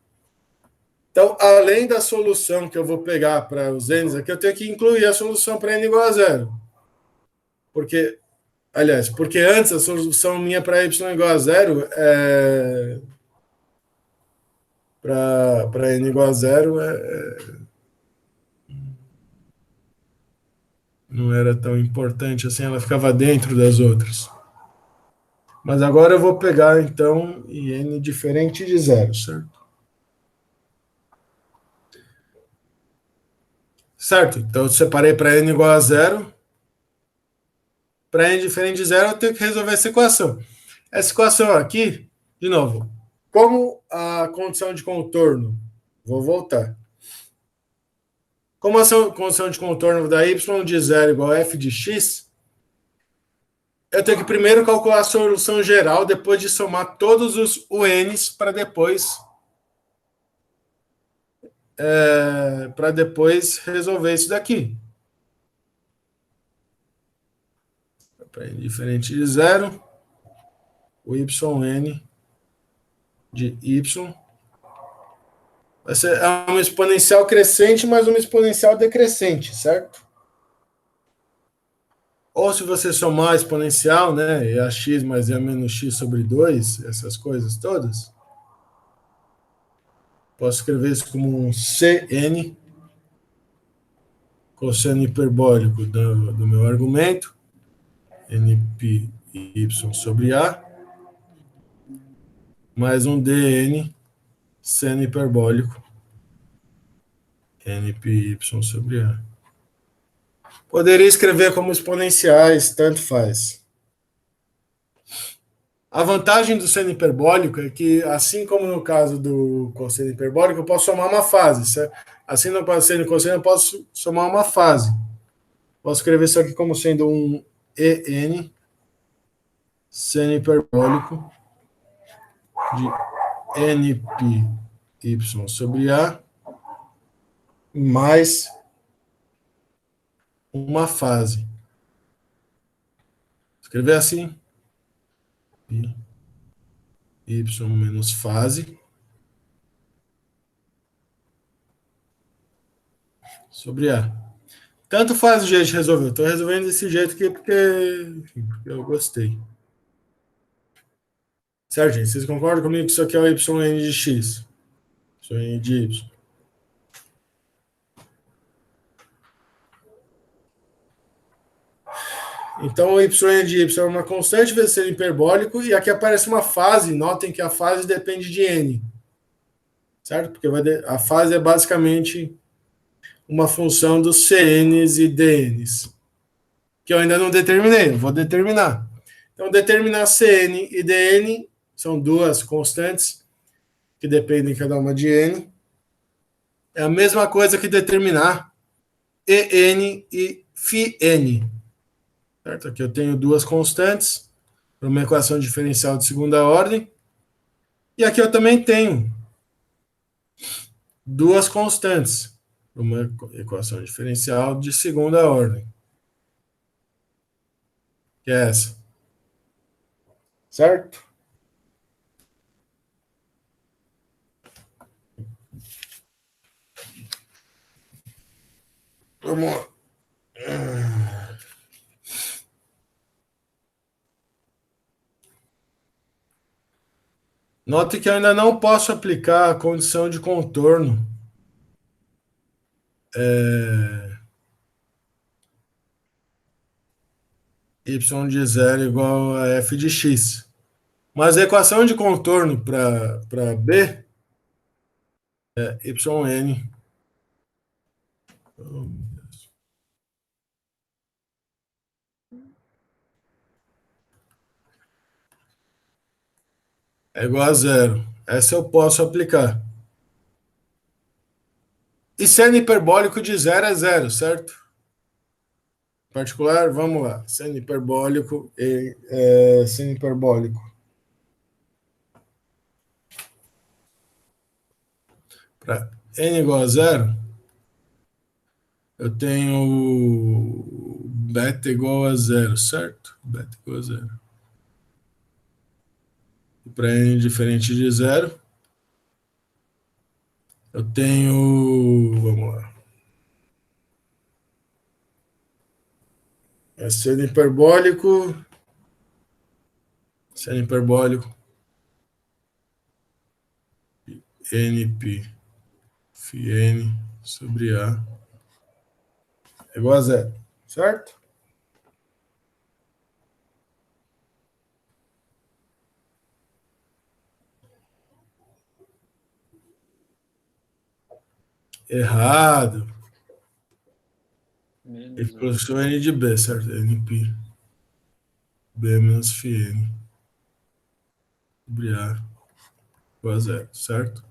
Então, além da solução que eu vou pegar para os n's aqui, eu tenho que incluir a solução para n igual a zero. Porque antes a solução minha para y igual a zero para n igual a zero não era tão importante assim, ela ficava dentro das outras. Mas agora eu vou pegar, então, n diferente de zero, certo? Certo, então eu separei para n igual a zero. Para n diferente de zero, eu tenho que resolver essa equação. Essa equação aqui, de novo, como a condição de contorno, vou voltar. Como a condição de contorno da y de zero igual a f de x, eu tenho que primeiro calcular a solução geral, depois de somar todos os n's para depois resolver isso daqui. Para n diferente de zero, o yn de y vai ser uma exponencial crescente, mas uma exponencial decrescente, certo? Ou se você somar a exponencial, né, e a x mais e menos x sobre 2, essas coisas todas, posso escrever isso como um cn, cosseno hiperbólico do meu argumento, npy sobre a, mais um dn, seno hiperbólico, npy sobre a. Poderia escrever como exponenciais, tanto faz. A vantagem do seno hiperbólico é que, assim como no caso do cosseno hiperbólico, eu posso somar uma fase, certo? Assim no cosseno e cosseno eu posso somar uma fase. Posso escrever isso aqui como sendo um en seno hiperbólico de npy sobre a mais uma fase. Escrever assim. Y menos fase sobre A. Tanto faz o jeito de resolver. Estou resolvendo desse jeito aqui porque eu gostei. Certo, gente? Vocês concordam comigo que isso aqui é o yn de x? Yn de y. Então, o yn de y é uma constante vezes ser hiperbólico, e aqui aparece uma fase. Notem que a fase depende de n. Certo? Porque a fase é basicamente uma função dos cn's e dn's, que eu ainda não determinei, vou determinar. Então, determinar cn e dn são duas constantes que dependem cada uma de n. É a mesma coisa que determinar en e φn. Certo? Aqui eu tenho duas constantes para uma equação diferencial de segunda ordem. E aqui eu também tenho duas constantes para uma equação diferencial de segunda ordem, que é essa. Certo? Vamos lá. Note que eu ainda não posso aplicar a condição de contorno y de zero igual a f de x. Mas a equação de contorno para B é yn. É igual a zero. Essa eu posso aplicar. E seno hiperbólico de 0 é 0, certo? Particular, vamos lá. Seno hiperbólico seno hiperbólico. Para n igual a 0, eu tenho beta igual a 0, certo? Beta igual a 0. E para n diferente de 0, eu tenho... Vamos lá. É seno hiperbólico np φn sobre a é igual a 0, certo? Errado. Menos Ele professor n de b, certo? np b menos φn sobre a igual a 0, certo?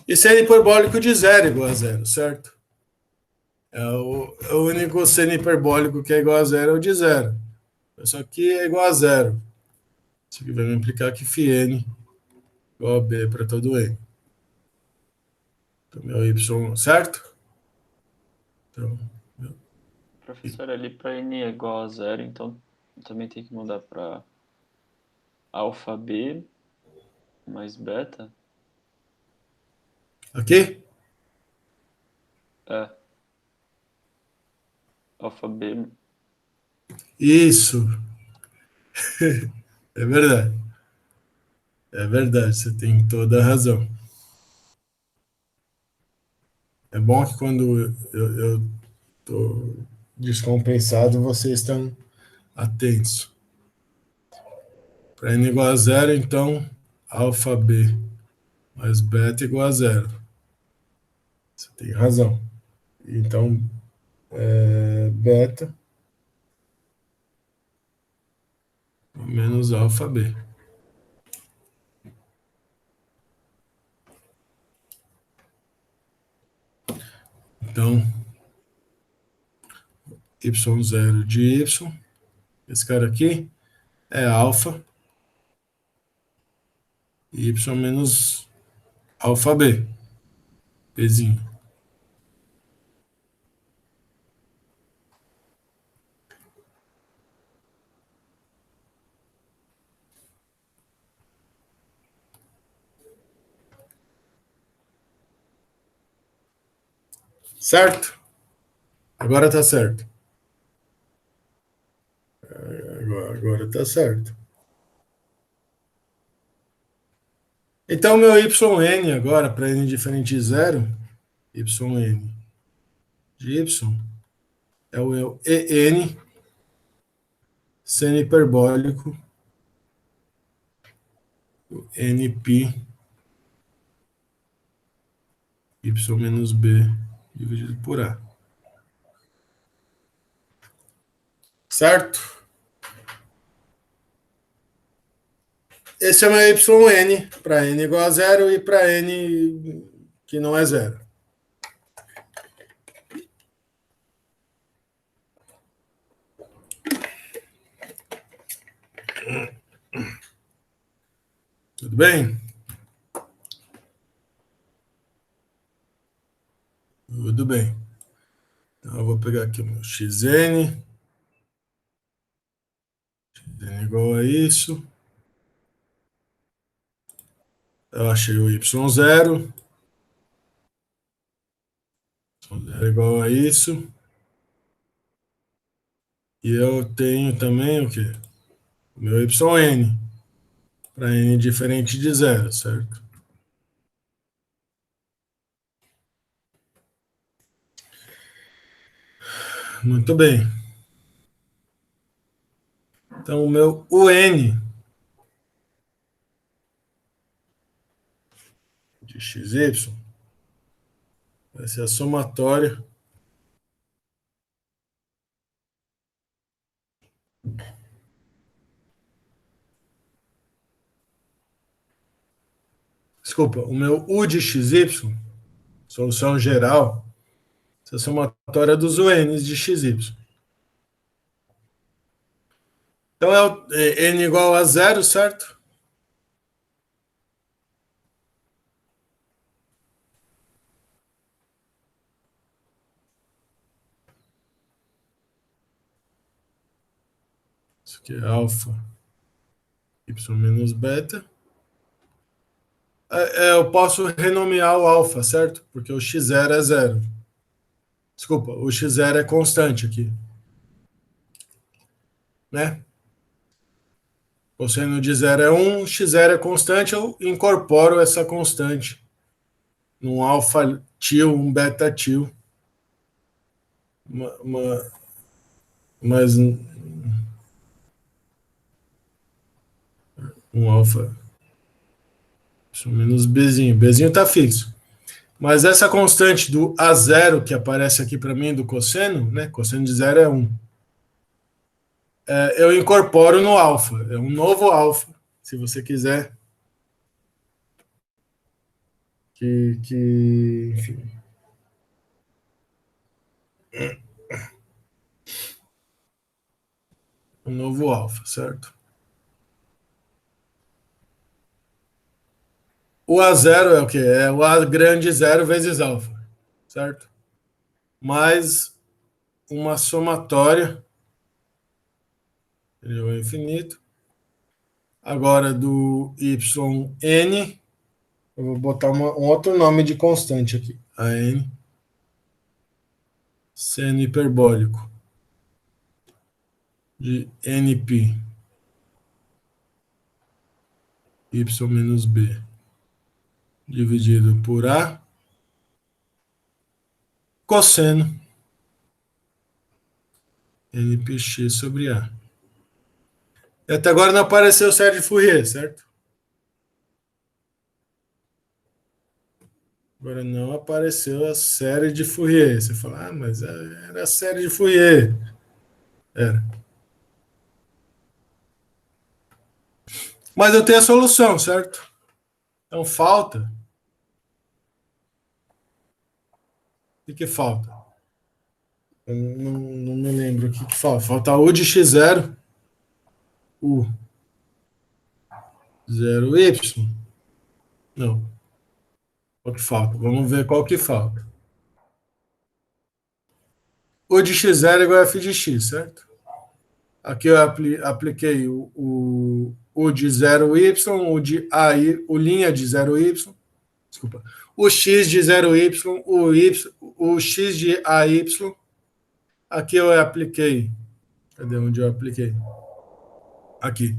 E seno hiperbólico de 0 igual a 0, certo? É o único seno hiperbólico que é igual a 0 é o de 0. Isso aqui é igual a 0. Isso aqui vai me implicar que φn igual a b para todo n. Então, meu y, certo? Então, Professor, ali para n é igual a 0, então também tem que mudar para alfa b mais beta? aqui? É. Alfa b. Isso. É verdade. É verdade, você tem toda a razão. É bom que quando eu tô descompensado, vocês estão atentos. Para n igual a 0, então, alfa b mais beta igual a 0. Você tem razão. Então, beta menos alfa b. Então, y0 de y, esse cara aqui é alfa, y menos alfa b, bzinho. Certo? Agora tá certo. Agora tá certo. Então, meu yn agora, para n diferente de zero, yn de y, é o meu en seno hiperbólico, np, y menos b, dividido por a. Certo? Esse é o meu yn, para n igual a zero e para n que não é zero. Tudo bem? Tudo bem. Então, eu vou pegar aqui o meu xn igual a isso. Eu achei o y0. Y0 igual a isso. E eu tenho também o quê? O meu yn. Para n diferente de zero, certo? Muito bem. Então, o meu un de xy vai ser a somatória desculpa, o meu u de xy, solução geral, é a somatória dos uns de xy. Então, é n igual a zero, certo? Isso aqui é alfa, y menos beta. Eu posso renomear o alfa, certo? Porque o x0 é zero. Desculpa, o x0 é constante aqui. Né? Cosseno de zero é 1, x0 é constante, eu incorporo essa constante num alfa tio, um beta tio. Mas um alfa menos bzinho. Bzinho está fixo. Mas essa constante do A0 que aparece aqui para mim do cosseno, né? Cosseno de zero é 1. Eu incorporo no alfa. É um novo alfa, se você quiser. Enfim. Um novo alfa, certo? O A0 é o quê? É o A grande zero vezes alfa, certo? Mais uma somatória elevado ao infinito. Agora do yn, eu vou botar um outro nome de constante aqui. AN seno hiperbólico de np y menos b dividido por a cosseno npx sobre a. E até agora não apareceu série de Fourier, certo? Agora não apareceu a série de Fourier. Você fala, mas era a série de Fourier. Era. Mas eu tenho a solução, certo? Então falta. O que falta? Eu não me lembro o que falta. Falta u de x0, u 0y. Não. Qual que falta? Vamos ver qual que falta. U de x0 é igual a f de x, certo? Aqui eu apliquei o de 0y, o de AI, o linha de 0y, desculpa, o x de 0y, o x de AY. Aqui eu apliquei. Cadê onde eu apliquei? Aqui.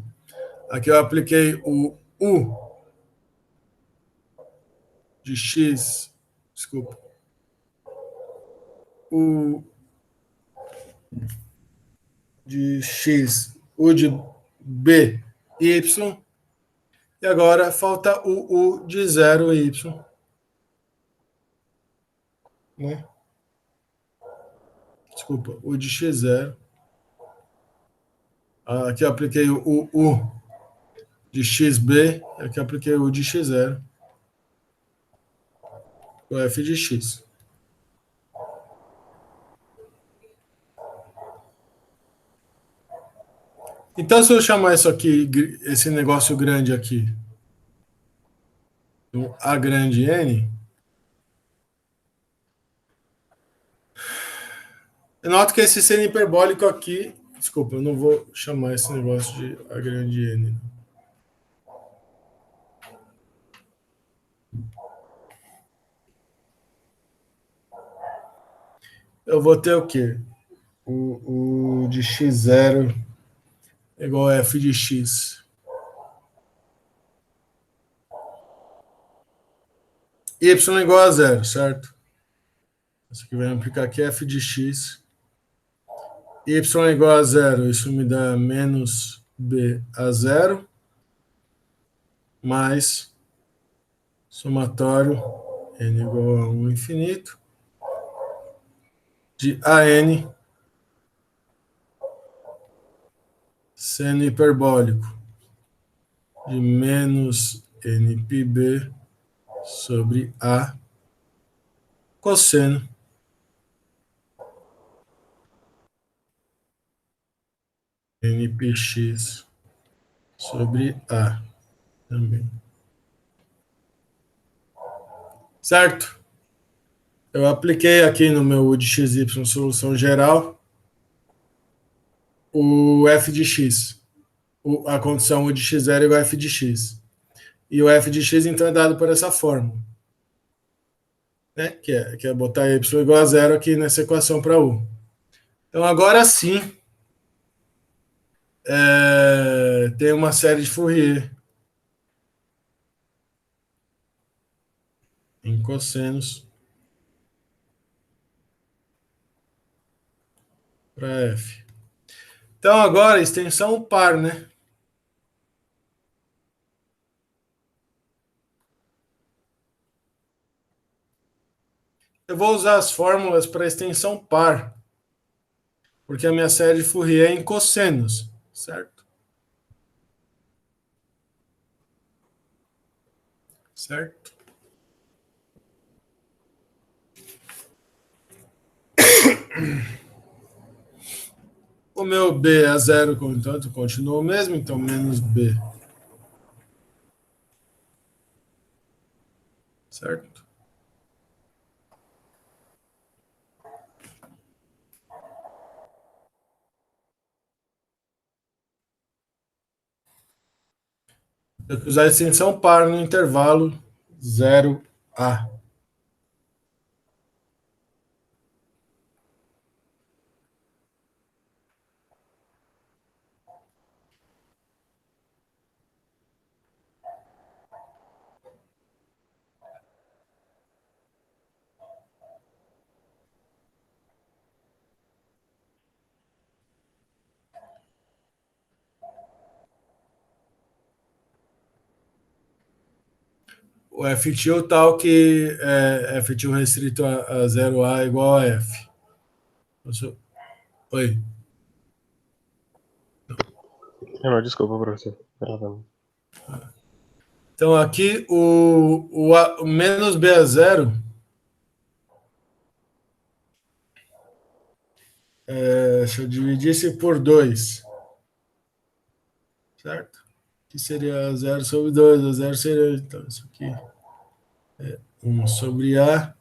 Aqui eu apliquei o U de X. Desculpa. U de X. U de B, Y. E agora falta o U de 0Y. Né? Desculpa, U de X0. Aqui eu apliquei o U de XB. Aqui eu apliquei o U de X0. O F de X. Então, se eu chamar isso aqui, esse negócio grande aqui, A grande N, eu noto que esse seno hiperbólico aqui, desculpa, eu não vou chamar esse negócio de A grande N. Eu vou ter o quê? O de x0 igual a f de x. Y igual a 0, certo? Isso aqui vai implicar aqui f de x. Y igual a 0, isso me dá menos b a 0, mais somatório n igual a 1 infinito, de AN, seno hiperbólico, de menos NPB sobre A, cosseno NPX sobre A também. Certo? Eu apliquei aqui no meu U de XY solução geral o f de x. A condição U de x0 igual a f de x. E o f de x, então, é dado por essa fórmula. Né? Que é botar y igual a 0 aqui nessa equação para U. Então, agora sim, tem uma série de Fourier em cossenos para f. Então, agora, extensão par, né? Eu vou usar as fórmulas para extensão par, porque a minha série de Fourier é em cossenos, certo? Certo? O meu b a 0, contanto, continua o mesmo, então menos b. Certo? Eu vou usar a extensão par no intervalo 0a. O F tal que é F restrito a 0A igual a F. Oi. Não, desculpa, professor. Então, aqui, o menos B a 0 deixa eu dividir isso por 2. Certo? Que seria 0 sobre 2. A 0 seria, então, isso aqui é 1 sobre A,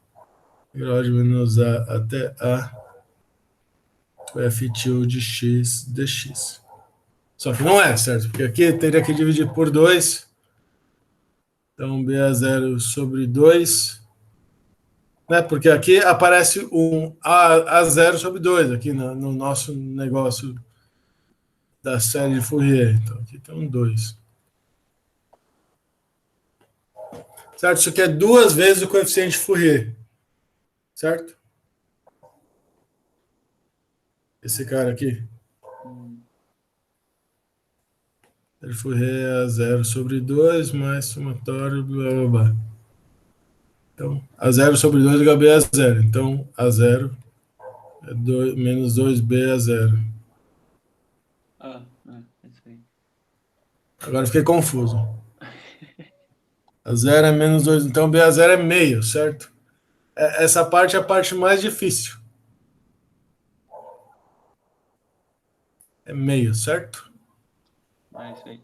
grau de menos A até A, F tilde de x dx. Só que não é, certo? Porque aqui teria que dividir por 2. Então, B a 0 sobre 2 né? Porque aqui aparece um A0 sobre 2 aqui no nosso negócio da série de Fourier. Então, aqui tem um 2. Certo? Isso aqui é 2 vezes o coeficiente de Fourier. Certo? Esse cara aqui. Ele Fourier a 0 sobre 2 mais somatório, blá blá blá. Então, a 0 sobre 2 igual a B a 0. Então, a 0 é menos 2B a 0. É isso aí. Agora eu fiquei confuso. A 0 é menos 2. Então, B a 0 é meio, certo? Essa parte é a parte mais difícil. É meio, certo? É isso aí.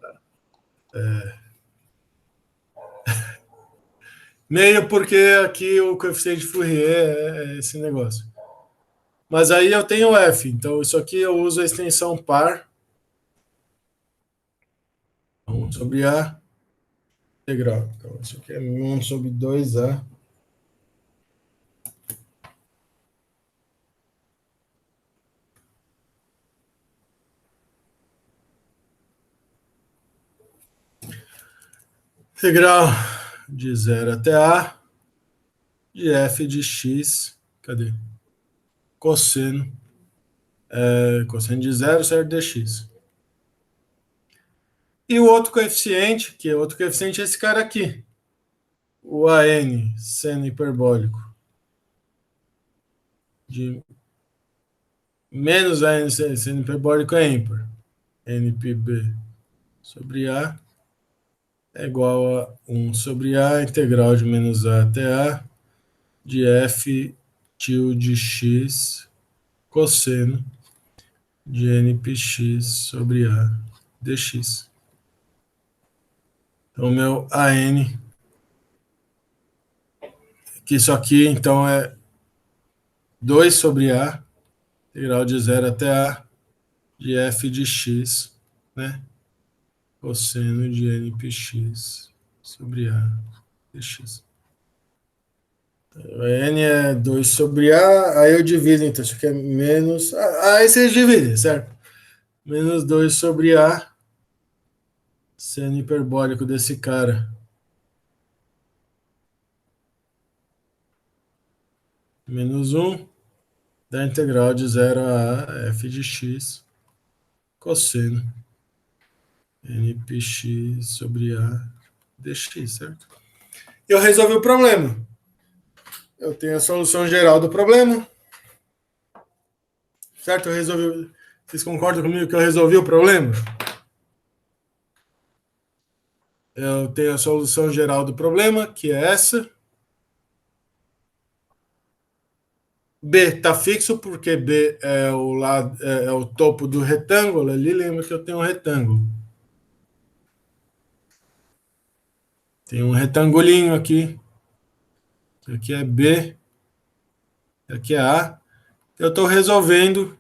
Meio porque aqui o coeficiente de Fourier é esse negócio. Mas aí eu tenho F, então isso aqui eu uso a extensão par. 1 sobre A integral. Então isso aqui é 1 sobre 2A. Integral de 0 até A de F de X. Cadê? Cosseno. Cosseno de 0, certo? Dx. E o outro coeficiente, que é outro coeficiente, é esse cara aqui. O AN, seno hiperbólico. De menos AN, seno hiperbólico é ímpar. NPB sobre A é igual a 1 sobre A, integral de menos A até A, de F tilde X, cosseno de NPX sobre A dx. Então, meu AN, que isso aqui, então, é 2 sobre A, integral de 0 até A, de F de X, né? Cosseno de NPX sobre A dx. N é 2 sobre A, aí eu divido, então isso aqui é menos. Aí vocês dividem, certo? Menos 2 sobre A, seno hiperbólico desse cara. Menos 1 da integral de 0 a F de X, cosseno NPX sobre A dx, certo? Eu resolvi o problema. Eu tenho a solução geral do problema. Certo? Eu resolvi. Vocês concordam comigo que eu resolvi o problema? Eu tenho a solução geral do problema, que é essa. B está fixo, porque B é o lado, é o topo do retângulo. Ali lembra que eu tenho um retângulo. Tem um retangulinho aqui. Aqui é B. Aqui é A. Eu estou resolvendo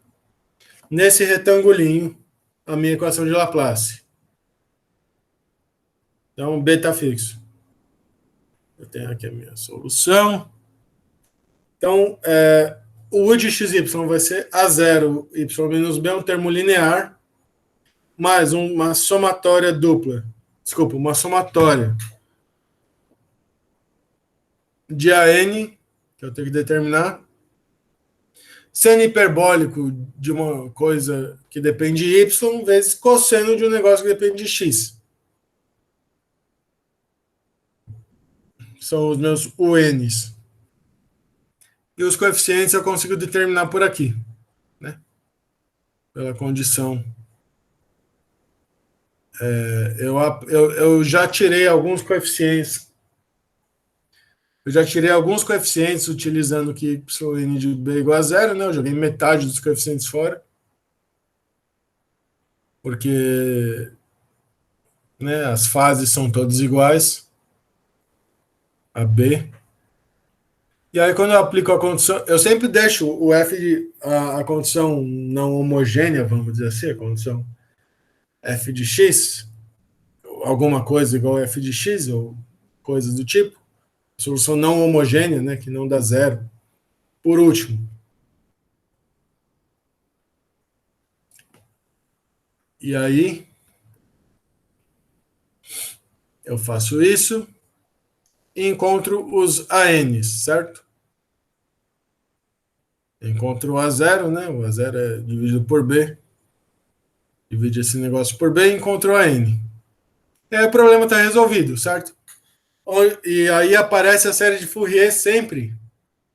nesse retangulinho a minha equação de Laplace. Então, B está fixo. Eu tenho aqui a minha solução. Então, o U de xy vai ser A0, y menos B, um termo linear, mais uma somatória dupla. Desculpa, uma somatória de AN, que eu tenho que determinar, seno hiperbólico de uma coisa que depende de y, vezes cosseno de um negócio que depende de x. São os meus UNs. E os coeficientes eu consigo determinar por aqui, né? Pela condição. Eu já tirei alguns coeficientes. Eu já tirei alguns coeficientes utilizando que yn de b igual a 0, né? Eu joguei metade dos coeficientes fora. Porque, né, as fases são todas iguais a b. E aí, quando eu aplico a condição, eu sempre deixo o f a condição não homogênea, vamos dizer assim, a condição f de x, alguma coisa igual a f de x, ou coisas do tipo. solução não homogênea, né, que não dá zero. Por último, e aí eu faço isso e encontro os ANs, certo? Encontro o A0, né? O A0 é dividido por B. Divide esse negócio por B e encontro o AN. E aí o problema está resolvido, certo? E aí aparece a série de Fourier sempre,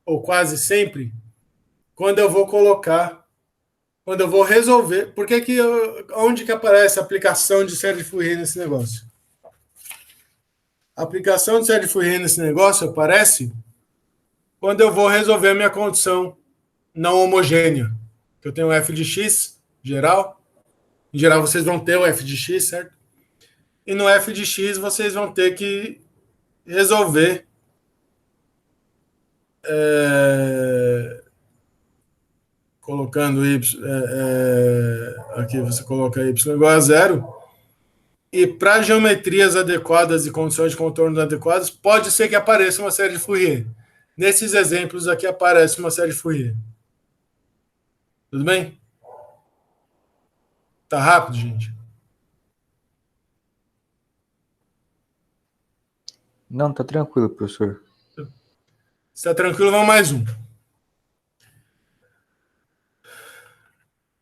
ou quase sempre, quando eu vou colocar, quando eu vou resolver. Por que que onde que aparece a aplicação de série de Fourier nesse negócio? A aplicação de série de Fourier nesse negócio aparece quando eu vou resolver a minha condição não homogênea. Eu tenho f de x geral. Em geral, vocês vão ter o f de x, certo? E no f de x, vocês vão ter que resolver colocando y, aqui você coloca y igual a zero, e para geometrias adequadas e condições de contorno adequadas, pode ser que apareça uma série de Fourier. Nesses exemplos aqui aparece uma série de Fourier. Tudo bem? Tá rápido, gente? Não, tá tranquilo, professor. Se tá tranquilo, vamos mais um.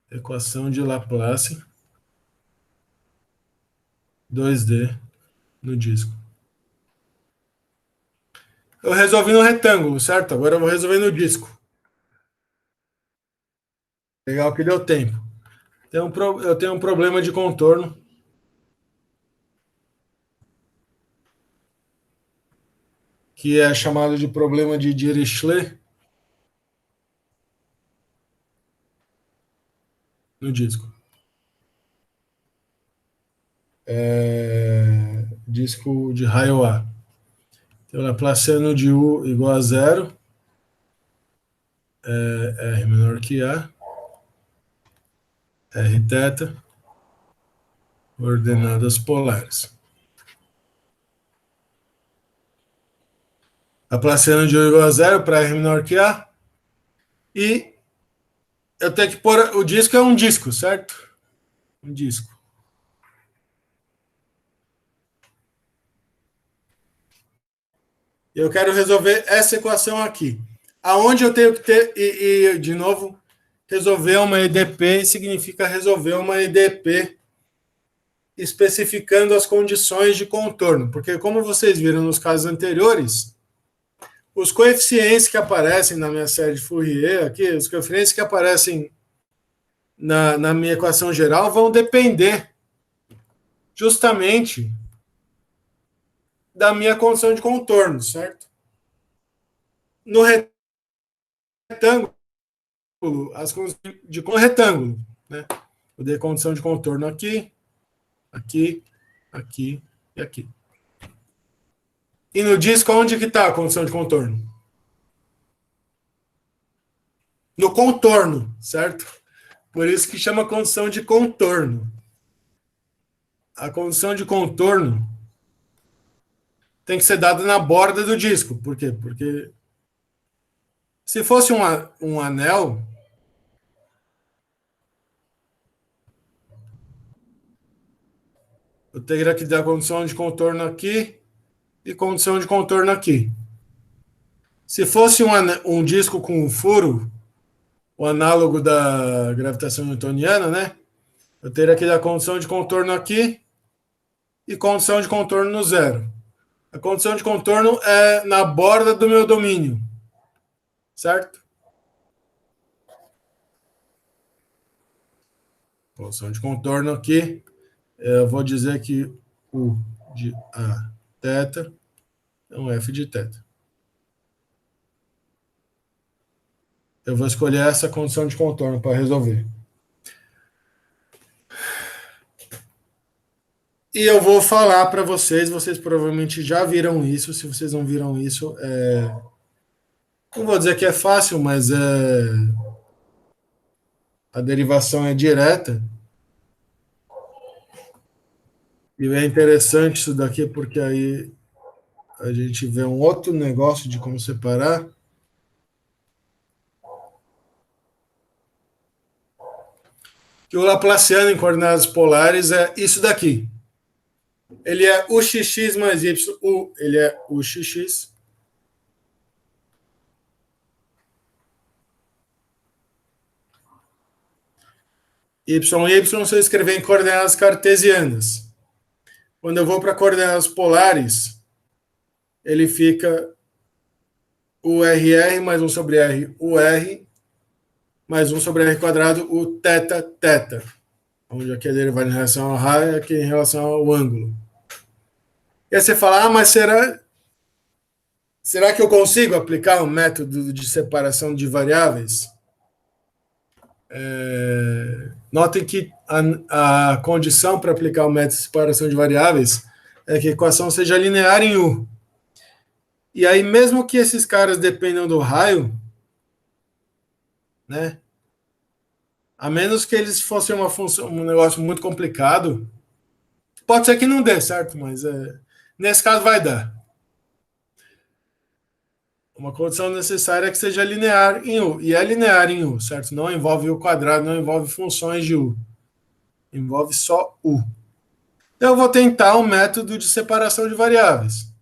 Equação de Laplace 2D no disco. Eu resolvi no retângulo, certo? Agora eu vou resolver no disco. Legal que deu tempo. Eu tenho um problema de contorno. Que é chamado de problema de Dirichlet no disco. Disco de raio A. Então, Laplaciano de U igual a zero. R menor que A. R θ. Ordenadas polares. Laplaciano de U igual a zero para R menor que A. E eu tenho que pôr... O disco é um disco, certo? Um disco. Eu quero resolver essa equação aqui. Aonde eu tenho que ter... E de novo, resolver uma EDP significa resolver uma EDP especificando as condições de contorno. Porque, como vocês viram nos casos anteriores, os coeficientes que aparecem na minha série de Fourier aqui, os coeficientes que aparecem na minha equação geral vão depender justamente da minha condição de contorno, certo? No retângulo, as condições de retângulo, né? Eu dei condição de contorno aqui, aqui, aqui e aqui. E no disco, onde que está a condição de contorno? No contorno, certo? Por isso que chama condição de contorno. A condição de contorno tem que ser dada na borda do disco. Por quê? Porque se fosse um anel, eu teria que dar condição de contorno aqui e condição de contorno aqui. Se fosse um disco com um furo, o análogo da gravitação newtoniana, né? Eu teria que dar condição de contorno aqui e condição de contorno no zero. A condição de contorno é na borda do meu domínio, certo? Condição de contorno aqui, eu vou dizer que U de A θ é um F de θ. Eu vou escolher essa condição de contorno para resolver. E eu vou falar para vocês provavelmente já viram isso. Se vocês não viram isso, não vou dizer que é fácil, mas a derivação é direta. E é interessante isso daqui, porque aí a gente vê um outro negócio de como separar. Que o Laplaciano em coordenadas polares é isso daqui. Ele é UXX mais Y. Ele é UXX. Y, Y, se eu escrever em coordenadas cartesianas. Quando eu vou para coordenadas polares, ele fica URR mais 1 sobre R, UR, mais 1 sobre R quadrado, o θ, θ. Onde aqui é derivado em relação ao raio, aqui em relação ao ângulo. E aí você fala, mas será que eu consigo aplicar um método de separação de variáveis? Notem que a condição para aplicar o método de separação de variáveis é que a equação seja linear em U. E aí, mesmo que esses caras dependam do raio, né? A menos que eles fossem uma função, um negócio muito complicado, pode ser que não dê, certo? Mas nesse caso vai dar. Uma condição necessária é que seja linear em U. E é linear em U, certo? Não envolve U quadrado, não envolve funções de U. Envolve só U. Então, eu vou tentar um método de separação de variáveis.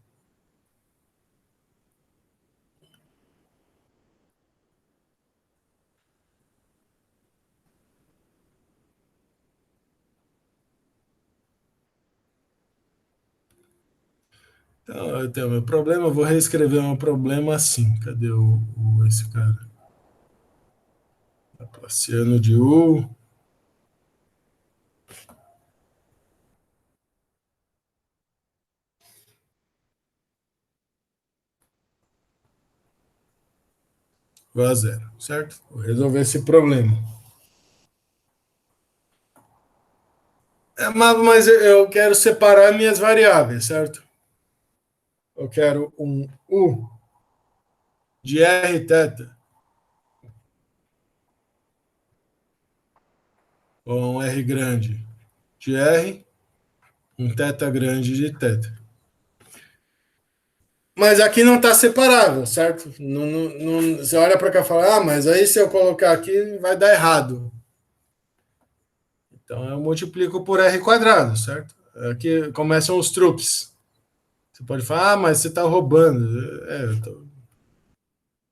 Então, eu tenho meu problema, eu vou reescrever meu problema assim. Cadê esse cara? Laplaciano de U. Igual a zero, certo? Vou resolver esse problema. Mas eu quero separar minhas variáveis, certo? Eu quero um U de R θ ou um R grande de R, um θ grande de θ. Mas aqui não está separável, certo? Você olha para cá e fala, mas aí se eu colocar aqui vai dar errado. Então eu multiplico por R quadrado, certo? Aqui começam os truques. Você pode falar, mas você está roubando.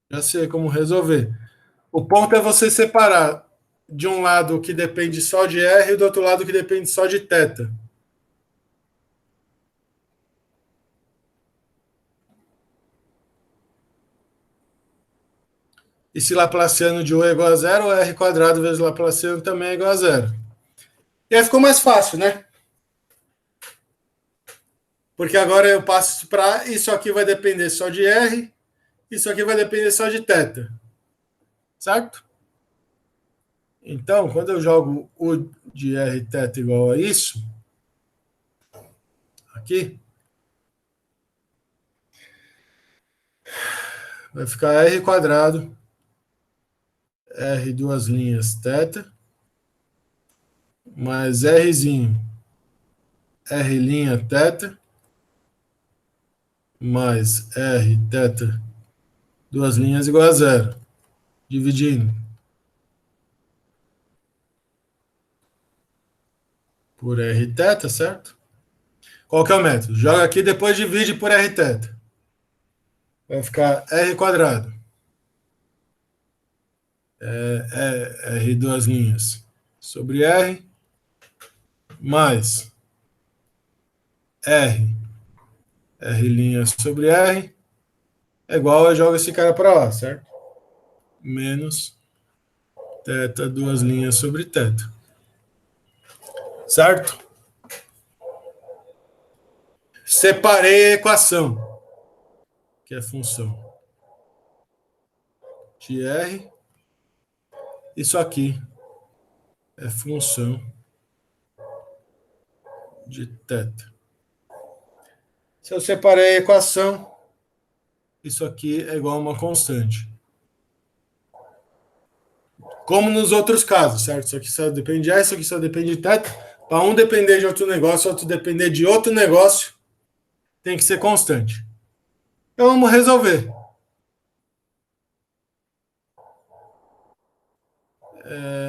Já sei como resolver. O ponto é você separar de um lado que depende só de R e do outro lado que depende só de θ. E se Laplaciano de U é igual a zero, o R quadrado vezes Laplaciano também é igual a zero. E aí ficou mais fácil, né? Porque agora eu passo para isso aqui vai depender só de R, isso aqui vai depender só de θ. Certo? Então, quando eu jogo U de R θ igual a isso, aqui, vai ficar R quadrado, R duas linhas θ, mais Rzinho, R linha θ, mais R θ, duas linhas igual a zero. Dividindo por R θ, certo? Qual que é o método? Joga aqui, depois divide por R θ. Vai ficar R quadrado. R duas linhas sobre R, mais R sobre R, é igual a joga esse cara para lá, certo? Menos θ duas linhas sobre θ. Certo? Separei a equação, que é a função de R. Isso aqui é função de θ. Se eu separei a equação, isso aqui é igual a uma constante. Como nos outros casos, certo? Isso aqui só depende de R, isso aqui só depende de θ. Para um depender de outro negócio, outro depender de outro negócio, tem que ser constante. Então vamos resolver.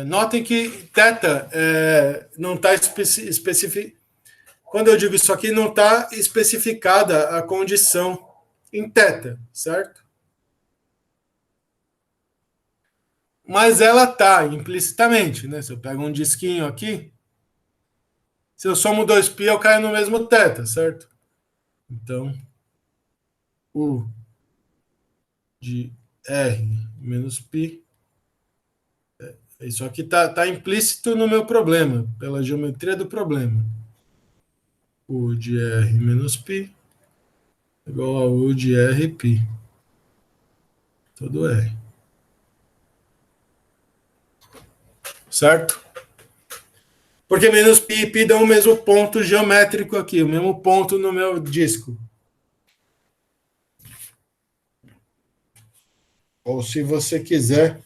Notem que θ não está especificado. Quando eu digo isso aqui, não está especificada a condição em θ, certo? Mas ela está implicitamente, né? Se eu pego um disquinho aqui, se eu somo 2π, eu caio no mesmo θ, certo? Então, U de R menos π, isso aqui está implícito no meu problema, pela geometria do problema. U de R menos π igual a U de Rπ. Todo R. Certo? Porque menos π e π dão o mesmo ponto geométrico aqui, o mesmo ponto no meu disco. Ou se você quiser,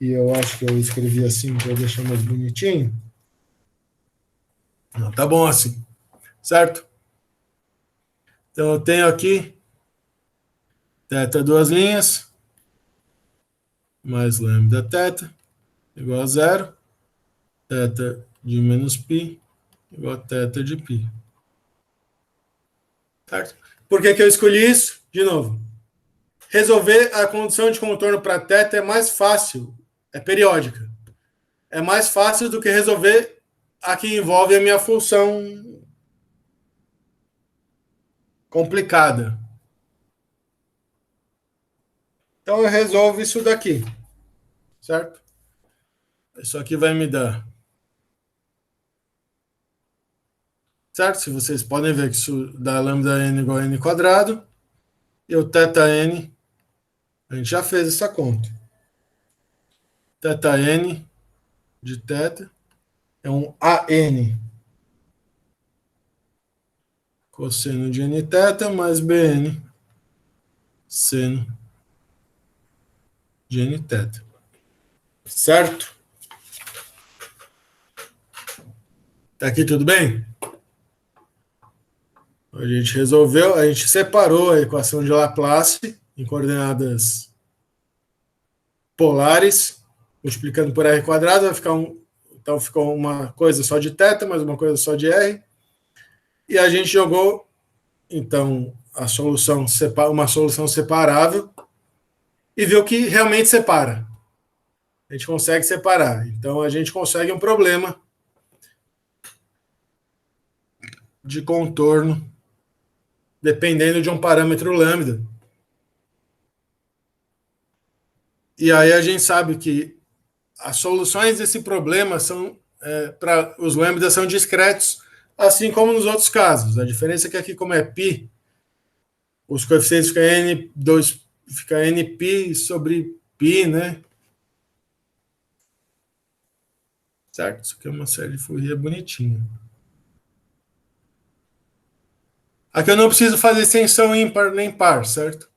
e eu acho que eu escrevi assim para deixar mais bonitinho. Não, tá bom assim. Certo? Então eu tenho aqui θ duas linhas, mais lambda θ, igual a zero. θ de menos π, igual a θ de π. Certo? Por que eu escolhi isso? De novo. Resolver a condição de contorno para θ é mais fácil, é periódica. É mais fácil do que resolver a que envolve a minha função complicada. Então eu resolvo isso daqui, certo? Isso aqui vai me dar, certo? Se vocês podem ver que isso dá lambda n igual a n quadrado, e o θn, a gente já fez essa conta. θn de θ é um AN cosseno de nθ mais BN seno de nθ. Certo? Tá aqui tudo bem? A gente resolveu, a gente separou a equação de Laplace em coordenadas polares, multiplicando por r quadrado, vai ficar então ficou uma coisa só de θ, mais uma coisa só de r. E a gente jogou, então, uma solução separável e viu que realmente separa. A gente consegue separar. Então, a gente consegue um problema de contorno dependendo de um parâmetro lambda. E aí a gente sabe que as soluções desse problema são, para os lambdas são discretos, assim como nos outros casos. A diferença é que aqui, como é π, os coeficientes ficam n2, fica nπ sobre π, né? Certo? Isso aqui é uma série de Fourier bonitinha. Aqui eu não preciso fazer extensão ímpar nem par, certo?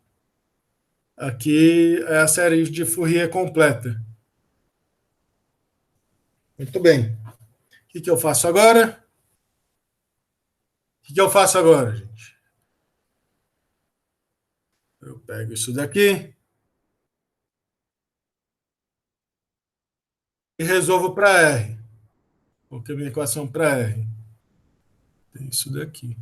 Aqui é a série de Fourier completa. Muito bem. O que eu faço agora? O que eu faço agora, gente? Eu pego isso daqui e resolvo para R. Coloquei minha equação para R. Tem isso daqui.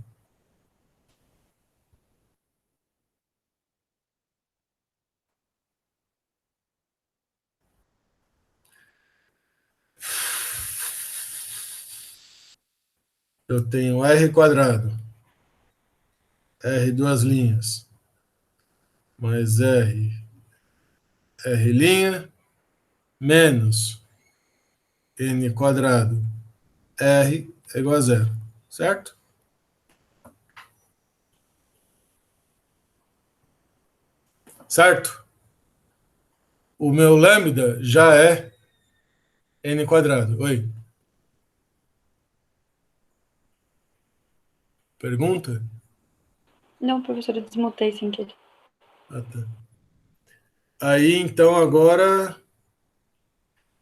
Eu tenho R quadrado, R duas linhas, mais R linha, menos N quadrado, R é igual a zero, certo? Certo? O meu lambda já é N quadrado. Oi? Pergunta? Não, professor, eu desmutei sem querer. Ah, tá. Aí, então, agora...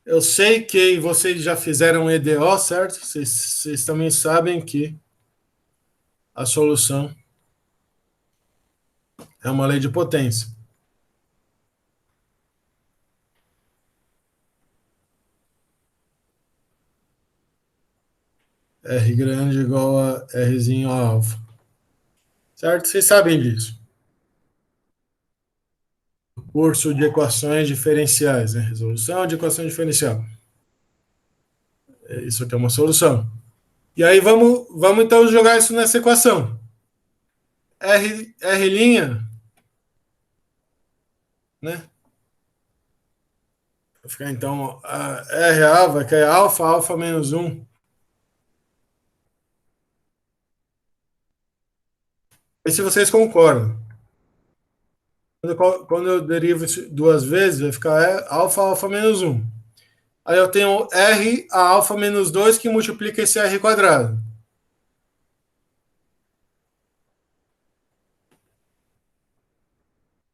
Eu sei que vocês já fizeram EDO, certo? Vocês também sabem que a solução É uma lei de potência. R grande igual a Rzinho a alfa. Certo? Vocês sabem disso. Curso de equações diferenciais, né? Resolução de equação diferencial. Isso aqui é uma solução. E aí vamos então jogar isso nessa equação. R', né? Vai ficar então a RA vai cair alfa, alfa menos 1. Vê se vocês concordam. Quando eu derivo isso duas vezes, vai ficar alfa, alfa menos 1. Aí eu tenho R a alfa menos 2 que multiplica esse R quadrado.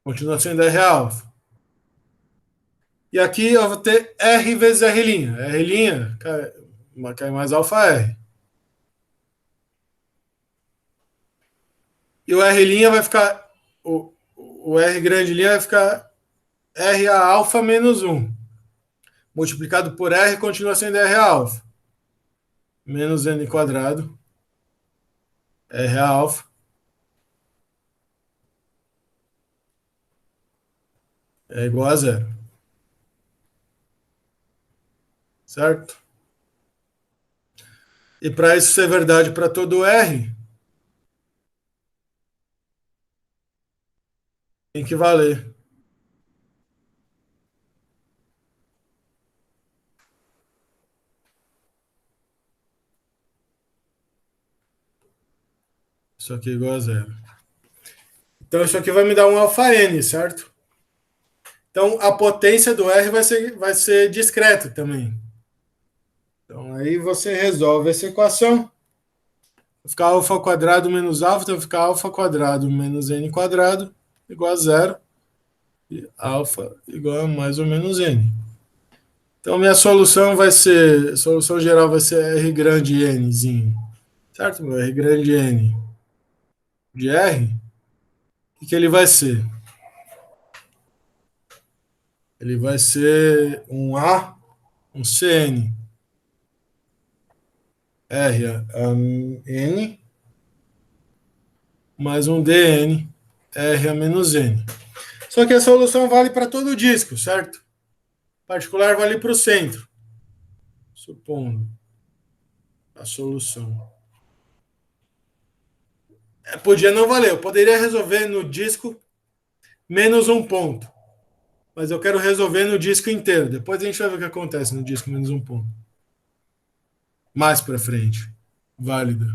Continua sendo R alfa. E aqui eu vou ter R vezes R'. R' cai mais alfa R. E o R' vai ficar. O R grande linha vai ficar R a alfa menos 1. Multiplicado por R continua sendo R alfa. Menos N quadrado. R alfa. É igual a zero. Certo? E para isso ser verdade para todo R, tem que valer. Isso aqui é igual a zero. Então isso aqui vai me dar um alfa N, certo? Então a potência do R vai ser discreta também. Então aí você resolve essa equação. Vai ficar alfa quadrado menos alfa, então vai ficar alfa quadrado menos N quadrado igual a zero. E alfa igual a mais ou menos N. Então minha solução vai ser, solução geral vai ser R grande Nzinho. Certo? Meu R grande N de R. O que ele vai ser? Ele vai ser um A, um CN, R a N, mais um DN, R a menos N. Só que a solução vale para todo o disco, certo? O particular vale para o centro. Supondo a solução. Podia não valer. Eu poderia resolver no disco menos um ponto. Mas eu quero resolver no disco inteiro. Depois a gente vai ver o que acontece no disco menos um ponto. Mais para frente. Válida.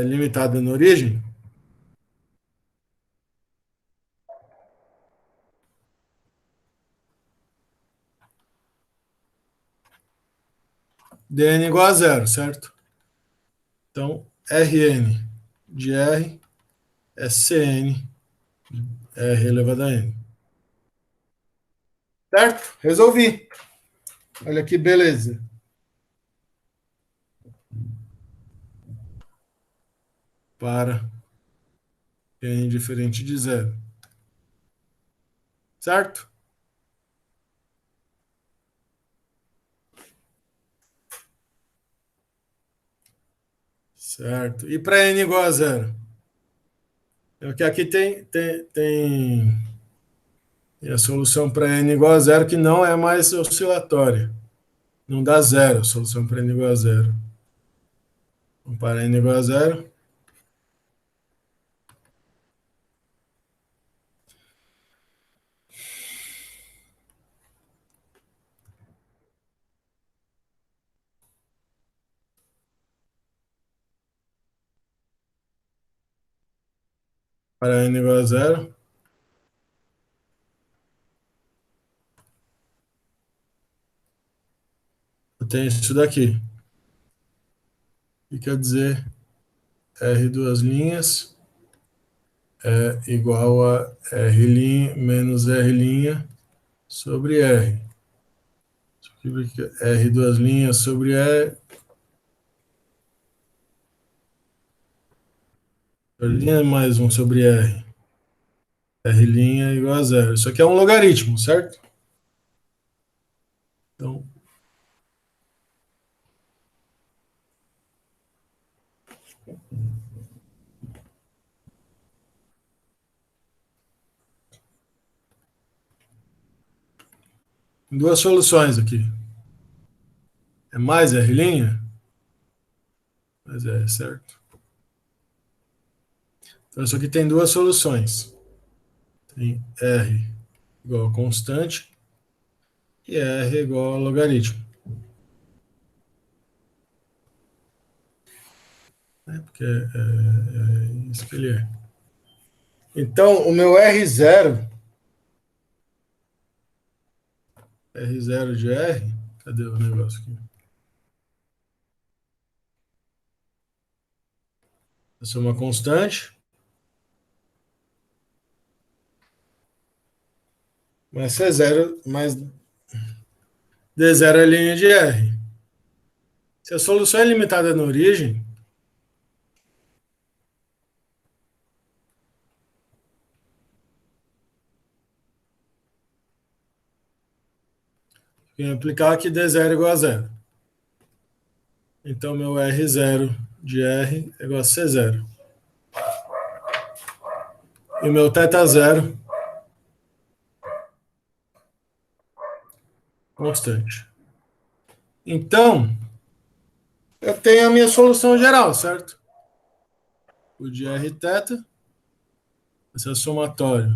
Limitada na origem. Dn igual a zero, certo? Então, Rn de R é Cn R elevado a N. Certo? Resolvi. Olha que beleza. Para N diferente de zero. Certo? Certo. E para N igual a zero? Porque aqui tem a solução para N igual a zero que não é mais oscilatória. Não dá zero, a solução para N igual a zero. Então, para N igual a zero. Para N igual a zero. Eu tenho isso daqui. Que quer dizer R duas linhas é igual a R' menos R' sobre R. R duas linhas sobre E R' mais 1 sobre R. R' é igual a zero. Isso aqui é um logaritmo, certo? Então, duas soluções aqui. É mais R'? Mas é, certo? Então, isso aqui tem duas soluções. Tem R igual a constante e R igual a logaritmo. Porque é isso que ele é. Então, o meu R0 de R, cadê o negócio aqui? Essa é uma constante. Mas C0 mais D0 é a linha de R. Se a solução é limitada na origem, tem que implicar que D0 é igual a zero. Então, meu R0 de R é igual a C0. E o meu θ0 constante. Então, eu tenho a minha solução geral, certo? O de Rθ, esse é somatório,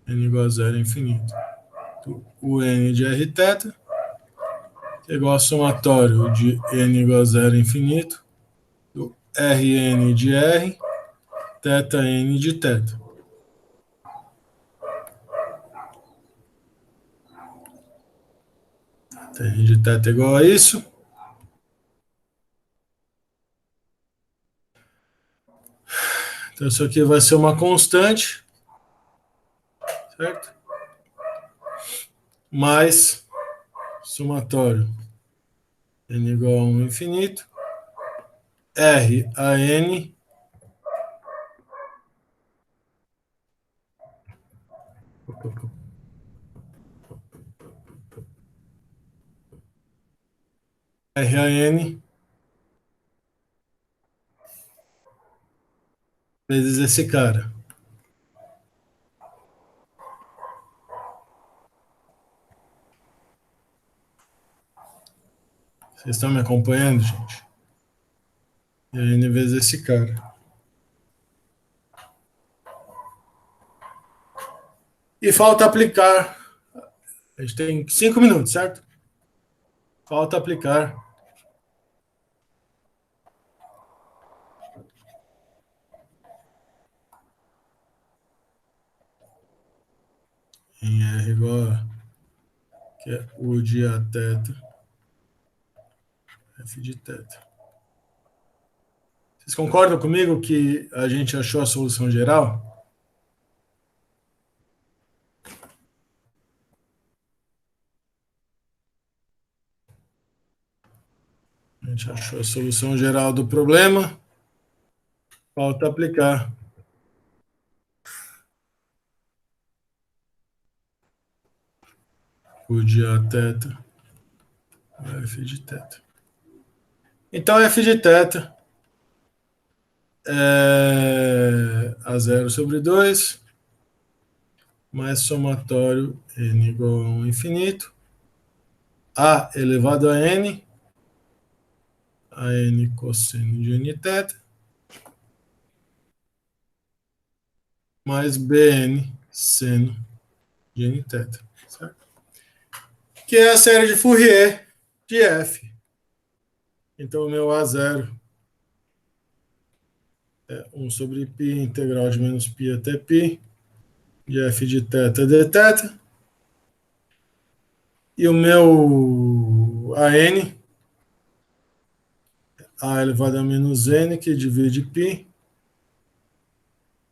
n igual a zero é infinito. O n de Rθ é igual a somatório de n igual a zero é infinito, do Rn de R, θn de θ. N de θ é igual a isso. Então, isso aqui vai ser uma constante, certo? Mais somatório n igual a 1 infinito, R a N R a N vezes esse cara. Vocês estão me acompanhando, gente? E a N vezes esse cara. E falta aplicar. A gente tem 5 minutos, certo? Falta aplicar em R igual a, que é U de A θ, F de θ. Vocês concordam comigo que a gente achou a solução geral? A gente achou a solução geral do problema. Falta aplicar. O de A θ, F de θ. Então, F de θ é a 0 sobre 2, mais somatório n igual a 1 infinito, a elevado a n cosseno de nθ, mais bn seno de nθ, certo? Que é a série de Fourier de f. Então, o meu A0 é 1 sobre π, integral de menos π até π, de f de θ dθ. E o meu AN, A elevado a menos N, que divide π,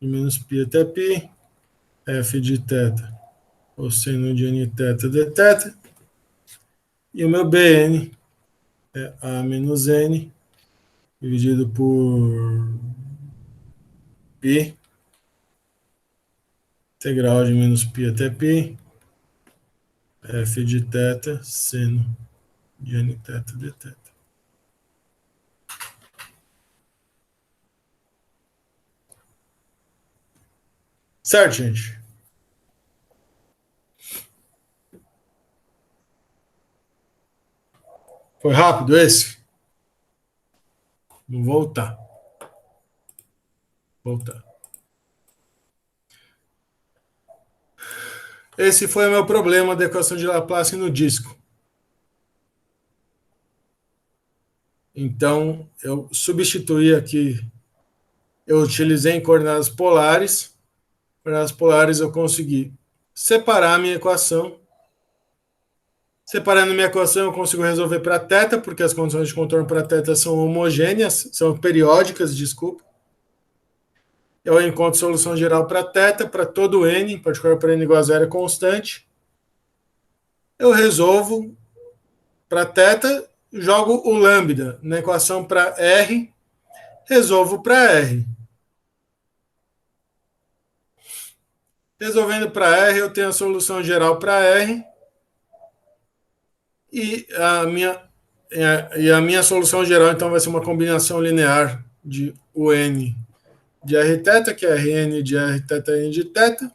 de menos π até π, f de θ, cosseno de nθ dθ. E o meu Bn é A menos N, dividido por π, integral de menos π até π, f de θ, seno de n θ dθ. Certo, gente? Foi rápido esse? Vou voltar. Esse foi o meu problema da equação de Laplace no disco. Então, eu substituí aqui, eu utilizei em coordenadas polares. Coordenadas polares eu consegui separar a minha equação. Separando minha equação, eu consigo resolver para θ, porque as condições de contorno para θ são homogêneas, são periódicas, desculpa. Eu encontro solução geral para θ, para todo n, em particular para n igual a zero é constante. Eu resolvo para θ, jogo o lambda na equação para r, resolvo para r. Resolvendo para r, eu tenho a solução geral para r. E a minha solução geral, então, vai ser uma combinação linear de UN de Rθ, que é Rn de Rθ n de θ,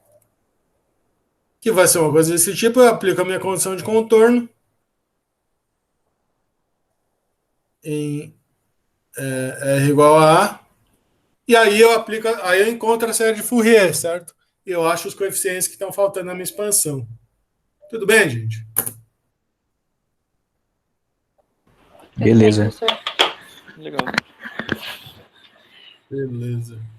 que vai ser uma coisa desse tipo. Eu aplico a minha condição de contorno em R igual a A, e aí eu encontro a série de Fourier, certo? E eu acho os coeficientes que estão faltando na minha expansão. Tudo bem, gente? Beleza. Tudo bem, professor. Legal. Beleza.